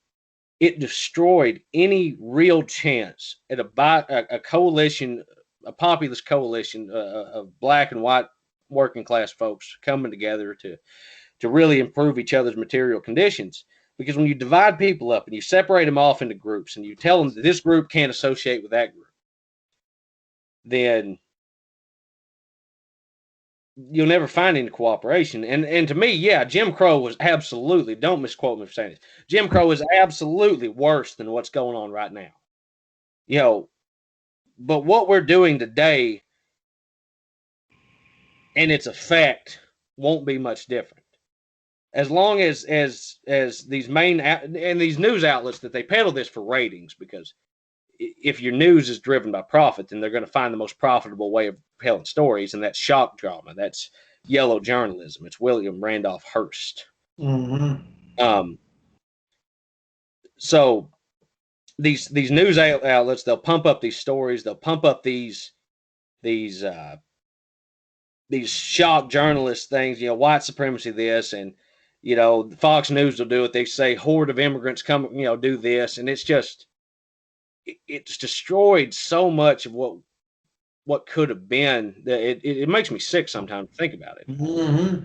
it destroyed any real chance at a coalition, a populist coalition of black and white working class folks coming together to really improve each other's material conditions. Because when you divide people up and you separate them off into groups, and you tell them that this group can't associate with that group, then you'll never find any cooperation. And to me, yeah, Jim Crow was absolutely, don't misquote me for saying this, Jim Crow is absolutely worse than what's going on right now. But what we're doing today and its effect won't be much different. As long as these main and these news outlets that they peddle this for ratings, because if your news is driven by profit, then they're going to find the most profitable way of telling stories, and that's shock drama. That's yellow journalism. It's William Randolph Hearst. Mm-hmm. So these news outlets, they'll pump up these stories. They'll pump up these shock journalist things. White supremacy, this, and Fox News will do it. They say horde of immigrants come, do this, and it's just it's destroyed so much of what could have been. It makes me sick sometimes to think about it. Mm-hmm.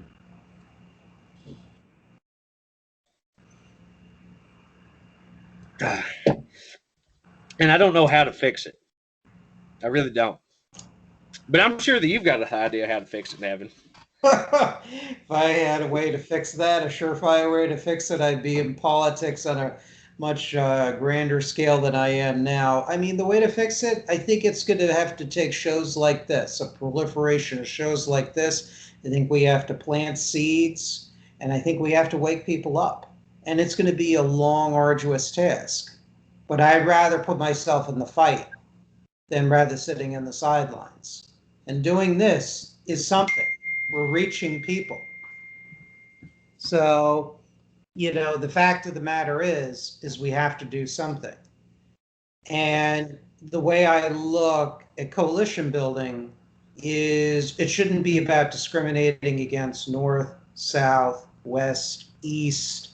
And I don't know how to fix it. I really don't. But I'm sure that you've got an idea how to fix it, Nevin. If I had a way to fix that, a surefire way to fix it, I'd be in politics on a much grander scale than I am now. I mean, the way to fix it, I think it's going to have to take shows like this, a proliferation of shows like this. I think we have to plant seeds, and I think we have to wake people up. And it's going to be a long, arduous task. But I'd rather put myself in the fight than rather sitting in the sidelines. And doing this is something. We're reaching people. So, the fact of the matter is we have to do something. And the way I look at coalition building is it shouldn't be about discriminating against North, South, West, East,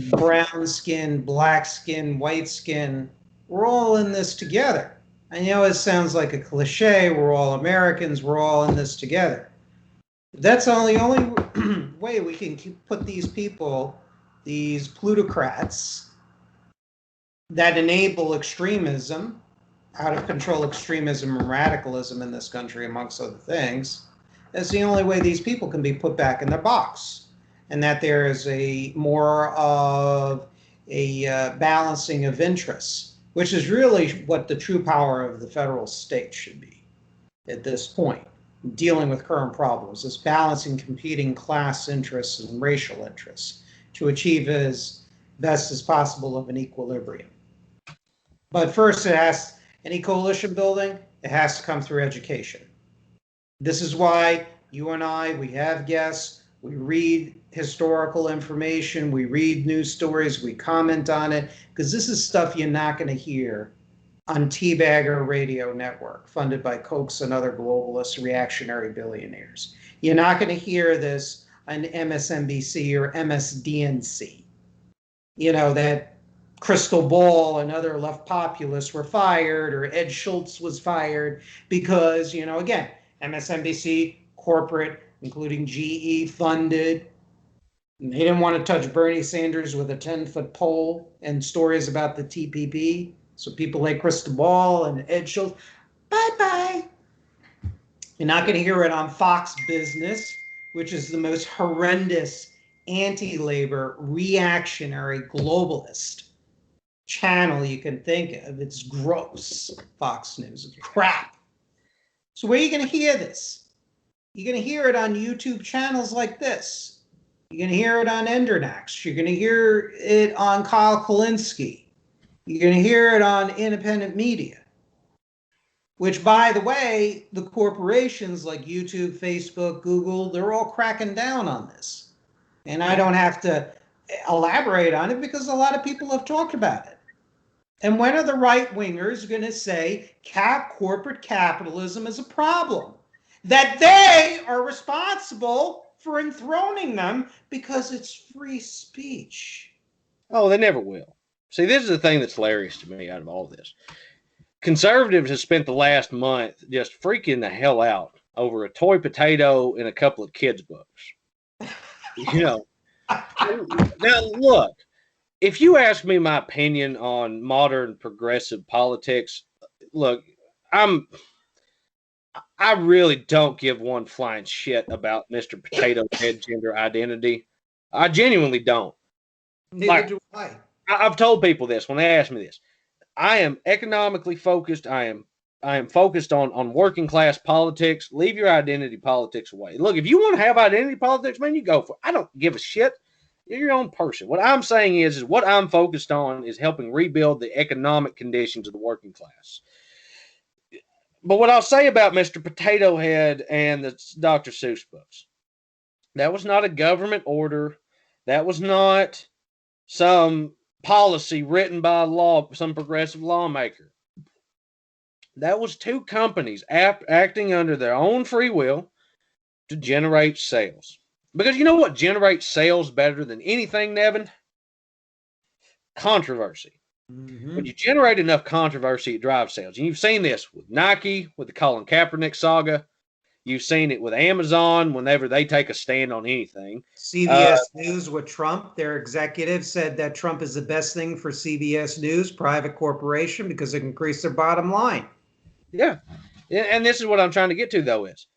brown skin, black skin, white skin. We're all in this together. I know it sounds like a cliche. We're all Americans. We're all in this together. That's the only way we can put these people, these plutocrats that enable extremism, out of control extremism and radicalism in this country, amongst other things. That's the only way these people can be put back in their box. And that there is a more of a balancing of interests, which is really what the true power of the federal state should be at this point, dealing with current problems, is balancing competing class interests and racial interests to achieve as best as possible of an equilibrium. But first, any coalition building, it has to come through education. This is why you and I, we have guests, we read historical information, we read news stories, we comment on it, because this is stuff you're not going to hear on Teabagger Radio Network, funded by Kochs and other globalist reactionary billionaires. You're not going to hear this on MSNBC or MSDNC. That Crystal Ball and other left populists were fired, or Ed Schultz was fired because, again, MSNBC, corporate, including GE, funded. And they didn't want to touch Bernie Sanders with a 10-foot pole, and stories about the TPP. So people like Crystal Ball and Ed Schultz, bye-bye. You're not going to hear it on Fox Business, which is the most horrendous anti-labor, reactionary, globalist channel you can think of. It's gross, Fox News. It's crap. So where are you going to hear this? You're going to hear it on YouTube channels like this. You're going to hear it on Endernax. You're going to hear it on Kyle Kulinski. You're going to hear it on independent media, which, by the way, the corporations like YouTube, Facebook, Google, they're all cracking down on this. And I don't have to elaborate on it because a lot of people have talked about it. And when are the right-wingers going to say corporate capitalism is a problem? That they are responsible for enthroning them because it's free speech. Oh, they never will. See, this is the thing that's hilarious to me out of all this. Conservatives have spent the last month just freaking the hell out over a toy potato and a couple of kids' books. Now, look, if you ask me my opinion on modern progressive politics, look, I really don't give one flying shit about Mr. Potato's head gender identity. I genuinely don't. Neither do I. I've told people this when they ask me this. I am economically focused. I am I am focused on working class politics. Leave your identity politics away. Look, if you want to have identity politics, man, you go for it. I don't give a shit. You're your own person. What I'm saying is what I'm focused on is helping rebuild the economic conditions of the working class. But what I'll say about Mr. Potato Head and the Dr. Seuss books, that was not a government order. That was not some policy written by some progressive lawmaker. That was two companies acting under their own free will to generate sales. Because you know what generates sales better than anything, Nevin? Controversy. Mm-hmm. When you generate enough controversy, it drives sales. And you've seen this with Nike, with the Colin Kaepernick saga. You've seen it with Amazon whenever they take a stand on anything. CBS News with Trump, their executive said that Trump is the best thing for CBS News, private corporation, because it increased their bottom line. Yeah. And this is what I'm trying to get to, though, is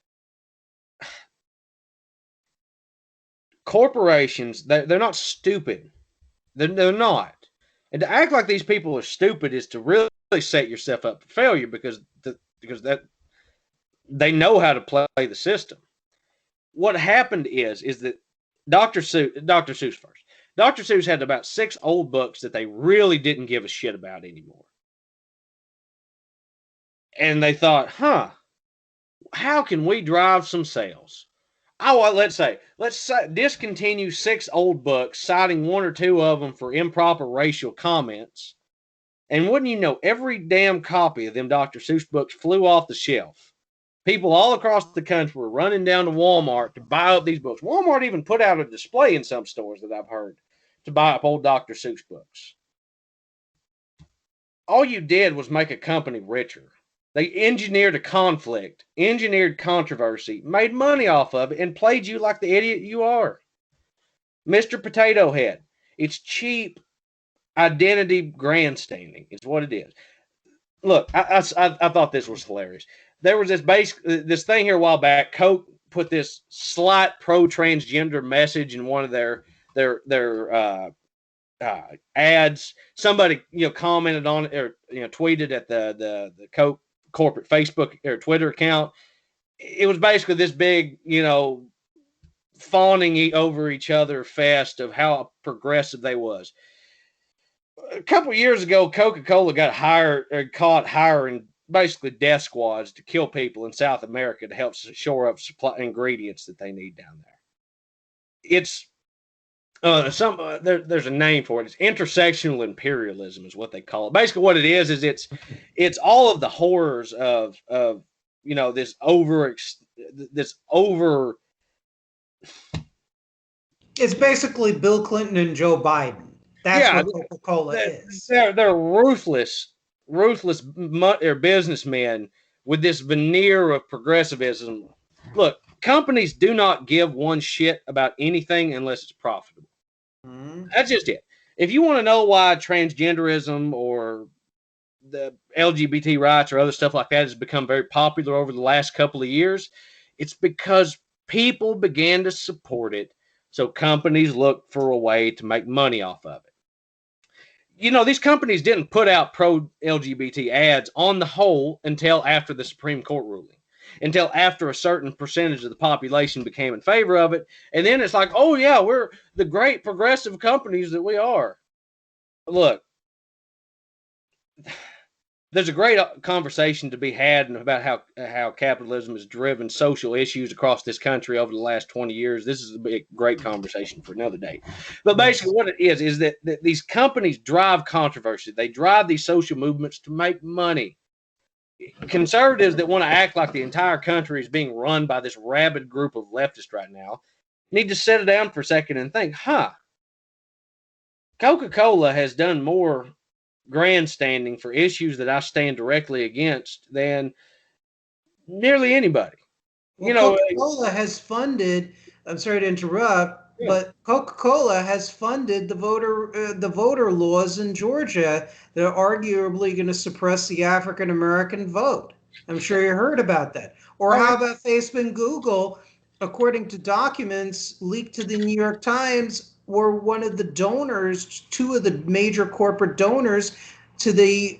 corporations, they're not stupid. They're not. And to act like these people are stupid is to really set yourself up for failure because that they know how to play the system. What happened is that Dr. Seuss first. Dr. Seuss had about 6 old books that they really didn't give a shit about anymore. And they thought, how can we drive some sales? Let's say discontinue 6 old books, citing 1 or 2 of them for improper racial comments. And wouldn't you know, every damn copy of them Dr. Seuss books flew off the shelf. People all across the country were running down to Walmart to buy up these books. Walmart even put out a display in some stores that I've heard to buy up old Dr. Seuss books. All you did was make a company richer. They engineered a conflict, engineered controversy, made money off of it, and played you like the idiot you are. Mr. Potato Head. It's cheap identity grandstanding. It's what it is. Look, I thought this was hilarious. There was this thing here a while back. Coke put this slight pro-transgender message in one of their ads. Somebody commented on it or tweeted at the Coke corporate Facebook or Twitter account. It was basically this big fawning over each other fest of how progressive they was. A couple of years ago, Coca-Cola got caught hiring basically death squads to kill people in South America to help shore up supply ingredients that they need down there. It's there's a name for it. It's intersectional imperialism is what they call it. Basically, what it is it's all of the horrors of this over. It's basically Bill Clinton and Joe Biden. That's what Coca-Cola is. They're ruthless businessmen with this veneer of progressivism. Look, companies do not give one shit about anything unless it's profitable. Mm-hmm. That's just it. If you want to know why transgenderism or the LGBT rights or other stuff like that has become very popular over the last couple of years, it's because people began to support it. So companies look for a way to make money off of it. These companies didn't put out pro-LGBT ads on the whole until after the Supreme Court ruling, until after a certain percentage of the population became in favor of it. And then it's like, oh, yeah, we're the great progressive companies that we are. Look, there's a great conversation to be had about how capitalism has driven social issues across this country over the last 20 years. This is a great conversation for another day. But basically what it is that these companies drive controversy. They drive these social movements to make money. Conservatives that want to act like the entire country is being run by this rabid group of leftists right now need to sit down for a second and think, Coca-Cola has done more grandstanding for issues that I stand directly against than nearly anybody. Coca-Cola has funded, I'm sorry to interrupt, but Coca-Cola has funded the voter laws in Georgia that are arguably going to suppress the African American vote. I'm sure you heard about that. Or how about Facebook and Google, according to documents leaked to the New York Times, were one of the donors, 2 of the major corporate donors to the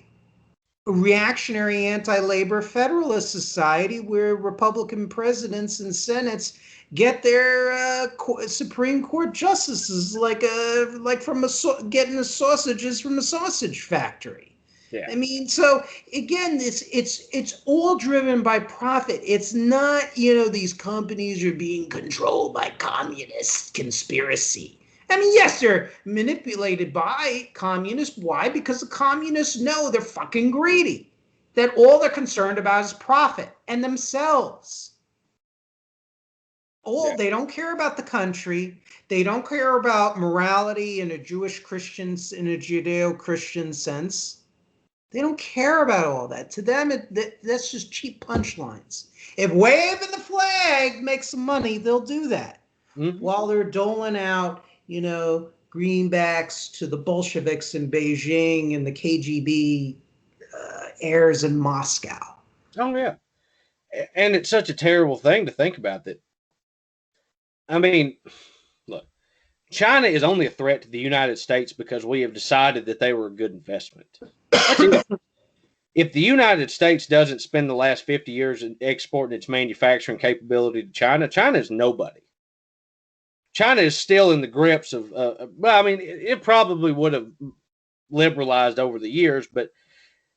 reactionary anti-labor federalist society where Republican presidents and senates get their Supreme Court justices like from getting the sausages from a sausage factory. Yeah. I mean, so again, it's all driven by profit. It's not, these companies are being controlled by communist conspiracy. I mean, yes, they're manipulated by communists. Why? Because the communists know they're fucking greedy. That all they're concerned about is profit and themselves. They don't care about the country. They don't care about morality in a Jewish Christian, in a Judeo-Christian sense. They don't care about all that. To them, that's just cheap punchlines. If waving the flag makes some money, they'll do that. Mm-hmm. While they're doling out, greenbacks to the Bolsheviks in Beijing and the KGB heirs in Moscow. Oh, yeah. And it's such a terrible thing to think about that. I mean, look, China is only a threat to the United States because we have decided that they were a good investment. If the United States doesn't spend the last 50 years exporting its manufacturing capability to China, China is nobody. China is still in the grips of, it probably would have liberalized over the years, but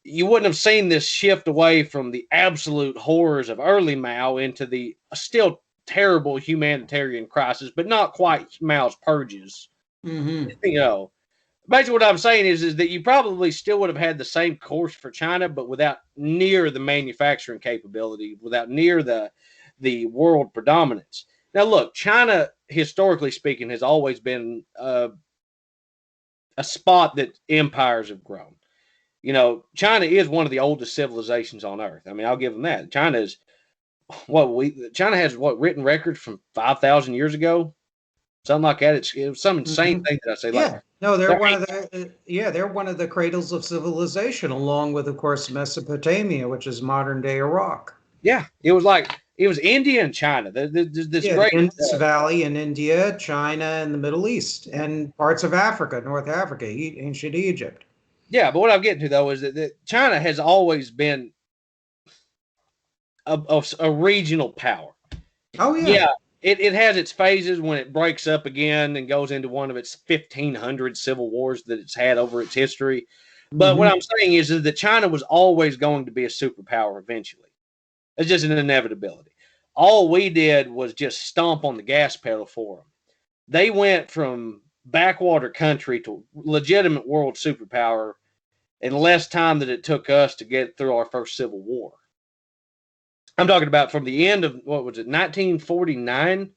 you wouldn't have seen this shift away from the absolute horrors of early Mao into the still terrible humanitarian crisis, but not quite Mao's purges. Mm-hmm. Basically what I'm saying is that you probably still would have had the same course for China, but without near the manufacturing capability, without near the world predominance. Now, look, China, historically speaking, has always been a spot that empires have grown. China is one of the oldest civilizations on Earth. I mean, I'll give them that. China has written records from 5,000 years ago, something like that. It was some insane thing that I say. Yeah, no, they're one of the cradles of civilization, along with, of course, Mesopotamia, which is modern day Iraq. Yeah, it was India and China. This great Indus Valley in India, China, and the Middle East, and parts of Africa, North Africa, ancient Egypt. Yeah, but what I'm getting to, though, is that China has always been a regional power. Oh, yeah. Yeah, it has its phases when it breaks up again and goes into one of its 1,500 civil wars that it's had over its history. But what I'm saying is that China was always going to be a superpower eventually. It's just an inevitability. All we did was just stomp on the gas pedal for them. They went from backwater country to legitimate world superpower in less time than it took us to get through our first civil war. I'm talking about from the end of, 1949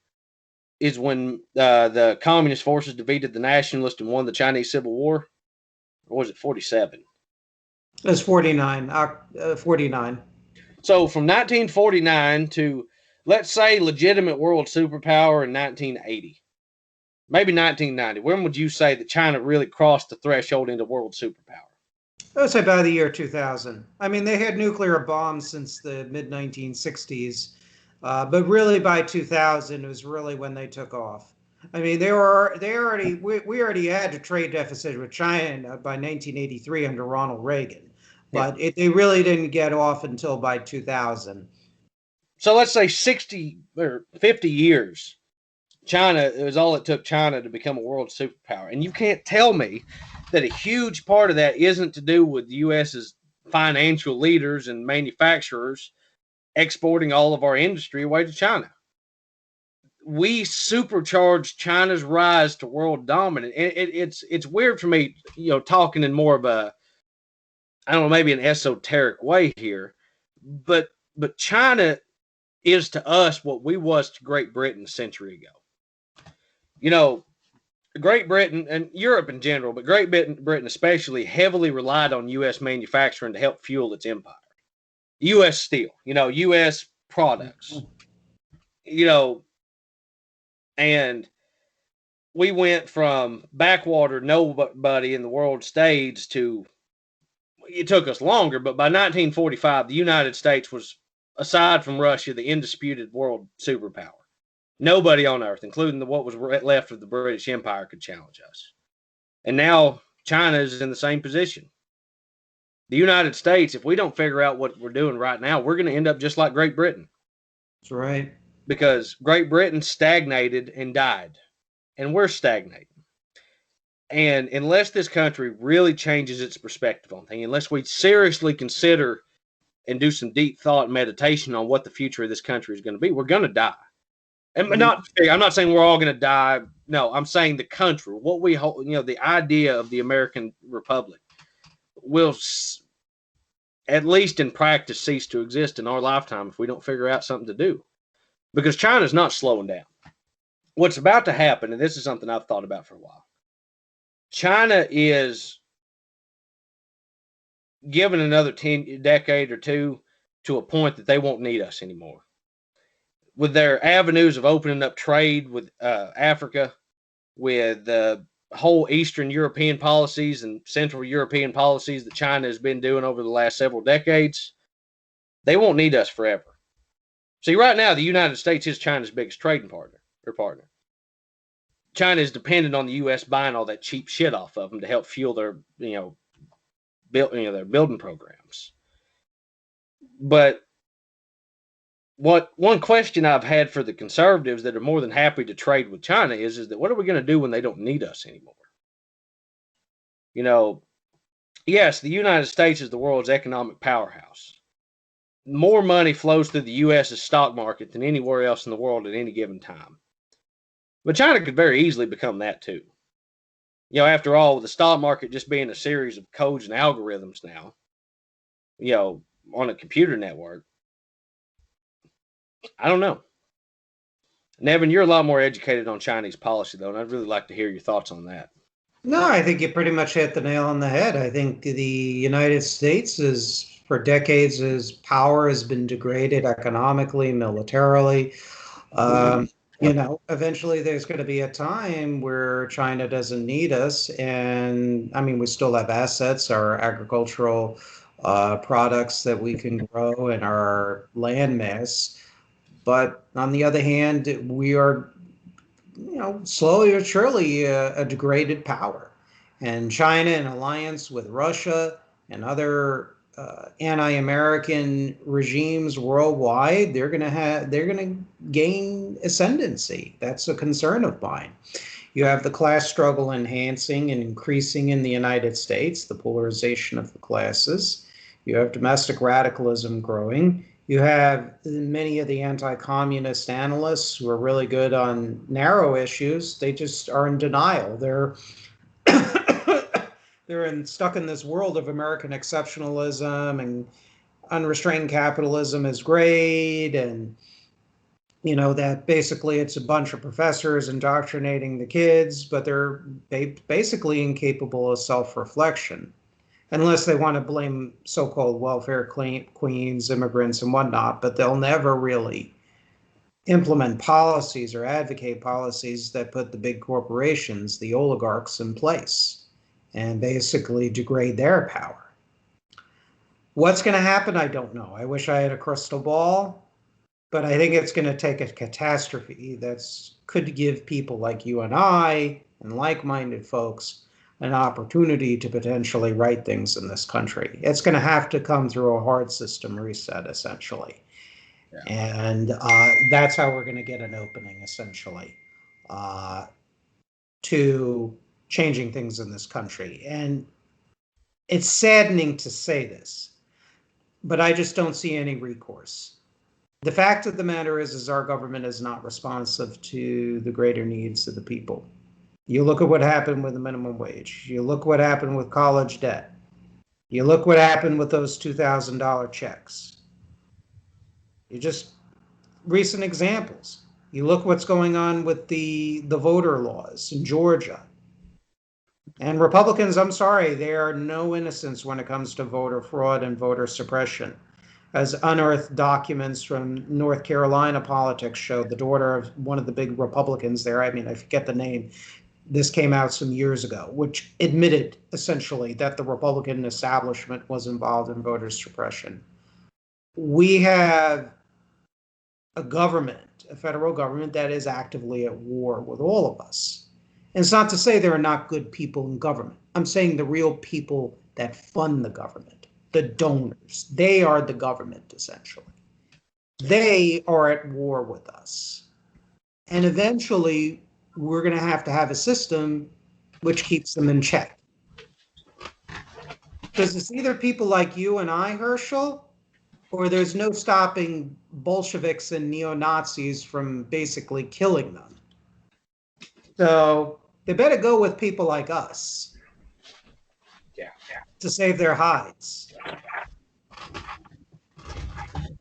is when the communist forces defeated the nationalists and won the Chinese Civil War. Or was it 47? It was 49. 49. So from 1949 to, let's say, legitimate world superpower in 1980. Maybe 1990. When would you say that China really crossed the threshold into world superpower? I would say by the year 2000. I mean, they had nuclear bombs since the mid-1960s, but really by 2000 was really when they took off. I mean, we already had a trade deficit with China by 1983 under Ronald Reagan, but they really didn't get off until by 2000. So let's say 60 or 50 years. China, it was all it took China to become a world superpower. And you can't tell me that a huge part of that isn't to do with the U.S.'s financial leaders and manufacturers exporting all of our industry away to China. We supercharged China's rise to world dominance. It's weird for me, talking in more of a, I don't know, maybe an esoteric way here, but China is to us what we was to Great Britain a century ago. Great Britain and Europe in general, but Great Britain especially, heavily relied on U.S. manufacturing to help fuel its empire. U.S. steel, U.S. products, and we went from backwater nobody in the world stage to, it took us longer, but by 1945, the United States was, aside from Russia, the undisputed world superpower. Nobody on Earth, including what was left of the British Empire, could challenge us. And now China is in the same position. The United States, if we don't figure out what we're doing right now, we're going to end up just like Great Britain. That's right. Because Great Britain stagnated and died, and we're stagnating. And unless this country really changes its perspective on things, unless we seriously consider and do some deep thought and meditation on what the future of this country is going to be, we're going to die. And I'm not saying we're all going to die. No, I'm saying the country, what we hold, the idea of the American Republic will, at least in practice, cease to exist in our lifetime if we don't figure out something to do. Because China's not slowing down. What's about to happen, and this is something I've thought about for a while, China is given another decade or two to a point that they won't need us anymore. With their avenues of opening up trade with Africa, with the whole Eastern European policies and Central European policies that China has been doing over the last several decades, they won't need us forever. See, right now, the United States is China's biggest trading partner. China is dependent on the U.S. buying all that cheap shit off of them to help fuel their, their building programs. But one question I've had for the conservatives that are more than happy to trade with China is that what are we going to do when they don't need us anymore? Yes, the United States is the world's economic powerhouse. More money flows through the U.S.'s stock market than anywhere else in the world at any given time. But China could very easily become that too. After all, with the stock market just being a series of codes and algorithms now, on a computer network, I don't know. Nevin, you're a lot more educated on Chinese policy, though, and I'd really like to hear your thoughts on that. No, I think you pretty much hit the nail on the head. I think the United States is, for decades, its power has been degraded economically, militarily. Eventually there's going to be a time where China doesn't need us. And I mean, we still have assets, our agricultural products that we can grow and our landmass. But on the other hand, we are, slowly or surely a degraded power. And China, in alliance with Russia and other anti-American regimes worldwide, they're going to gain ascendancy. That's a concern of mine. You have the class struggle enhancing and increasing in the United States, the polarization of the classes. You have domestic radicalism growing. You have many of the anti-communist analysts who are really good on narrow issues. They just are in denial. They're stuck in this world of American exceptionalism, and unrestrained capitalism is great, and that basically it's a bunch of professors indoctrinating the kids, but they're basically incapable of self-reflection, unless they want to blame so-called welfare queens, immigrants, and whatnot. But they'll never really implement policies or advocate policies that put the big corporations, the oligarchs, in place and basically degrade their power. What's going to happen? I don't know. I wish I had a crystal ball, but I think it's going to take a catastrophe that could give people like you and I and like-minded folks an opportunity to potentially right things in this country. It's going to have to come through a hard system reset, essentially. Yeah. And that's how we're going to get an opening, essentially, to changing things in this country. And it's saddening to say this, but I just don't see any recourse. The fact of the matter is our government is not responsive to the greater needs of the people. You look at what happened with the minimum wage. You look what happened with college debt. You look what happened with those $2,000 checks. You just recent examples. You look what's going on with the voter laws in Georgia. And Republicans, I'm sorry, they are no innocents when it comes to voter fraud and voter suppression. As unearthed documents from North Carolina politics show, the daughter of one of the big Republicans there, I forget the name, this came out some years ago, which admitted essentially that the Republican establishment was involved in voter suppression. We have a government, a federal government, that is actively at war with all of us. And it's not to say there are not good people in government. I'm saying the real people that fund the government. the donors. They are the government, essentially. They are at war with us. And eventually, we're going to have a system which keeps them in check. Because it's either people like you and I, Herschel, or there's no stopping Bolsheviks and neo-Nazis from basically killing them. So they better go with people like us. Yeah. To save their hides.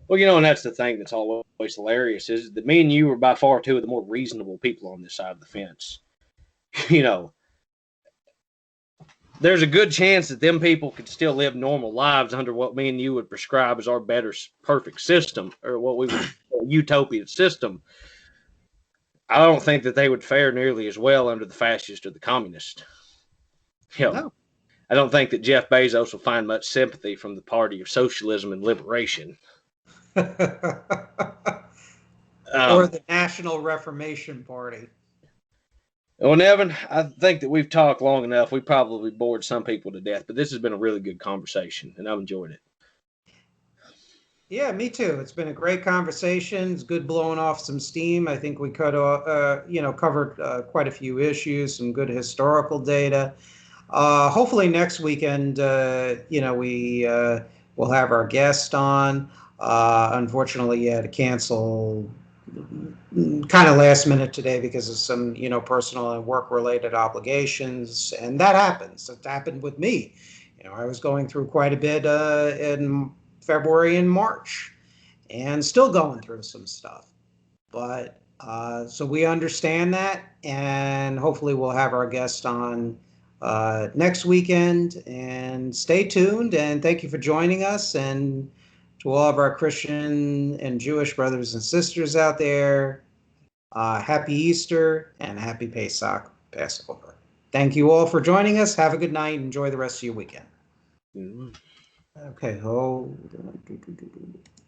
Well, and that's the thing that's always hilarious is that me and you were by far two of the more reasonable people on this side of the fence. There's a good chance that them people could still live normal lives under what me and you would prescribe as our better, perfect system, or what we would call utopian system. I don't think that they would fare nearly as well under the fascist or the communist. No. I don't think that Jeff Bezos will find much sympathy from the party of socialism and liberation. Or the National Reformation Party. Well, Nevin, I think that we've talked long enough. We probably bored some people to death, but this has been a really good conversation, and I've enjoyed it. Yeah, me too. It's been a great conversation. It's good blowing off some steam. I think we covered quite a few issues, some good historical data. Hopefully next weekend, we will have our guest on. Unfortunately, he had to cancel kind of last minute today because of some, personal and work related obligations. And that happens. It happened with me. I was going through quite a bit in February and March and still going through some stuff. But so we understand that, and hopefully we'll have our guest on next weekend. And stay tuned, and thank you for joining us. And to all of our Christian and Jewish brothers and sisters out there, happy Easter and happy Pesach, Passover. Thank you all for joining us. Have a good night. Enjoy the rest of your weekend. Mm-hmm. Okay, hold on.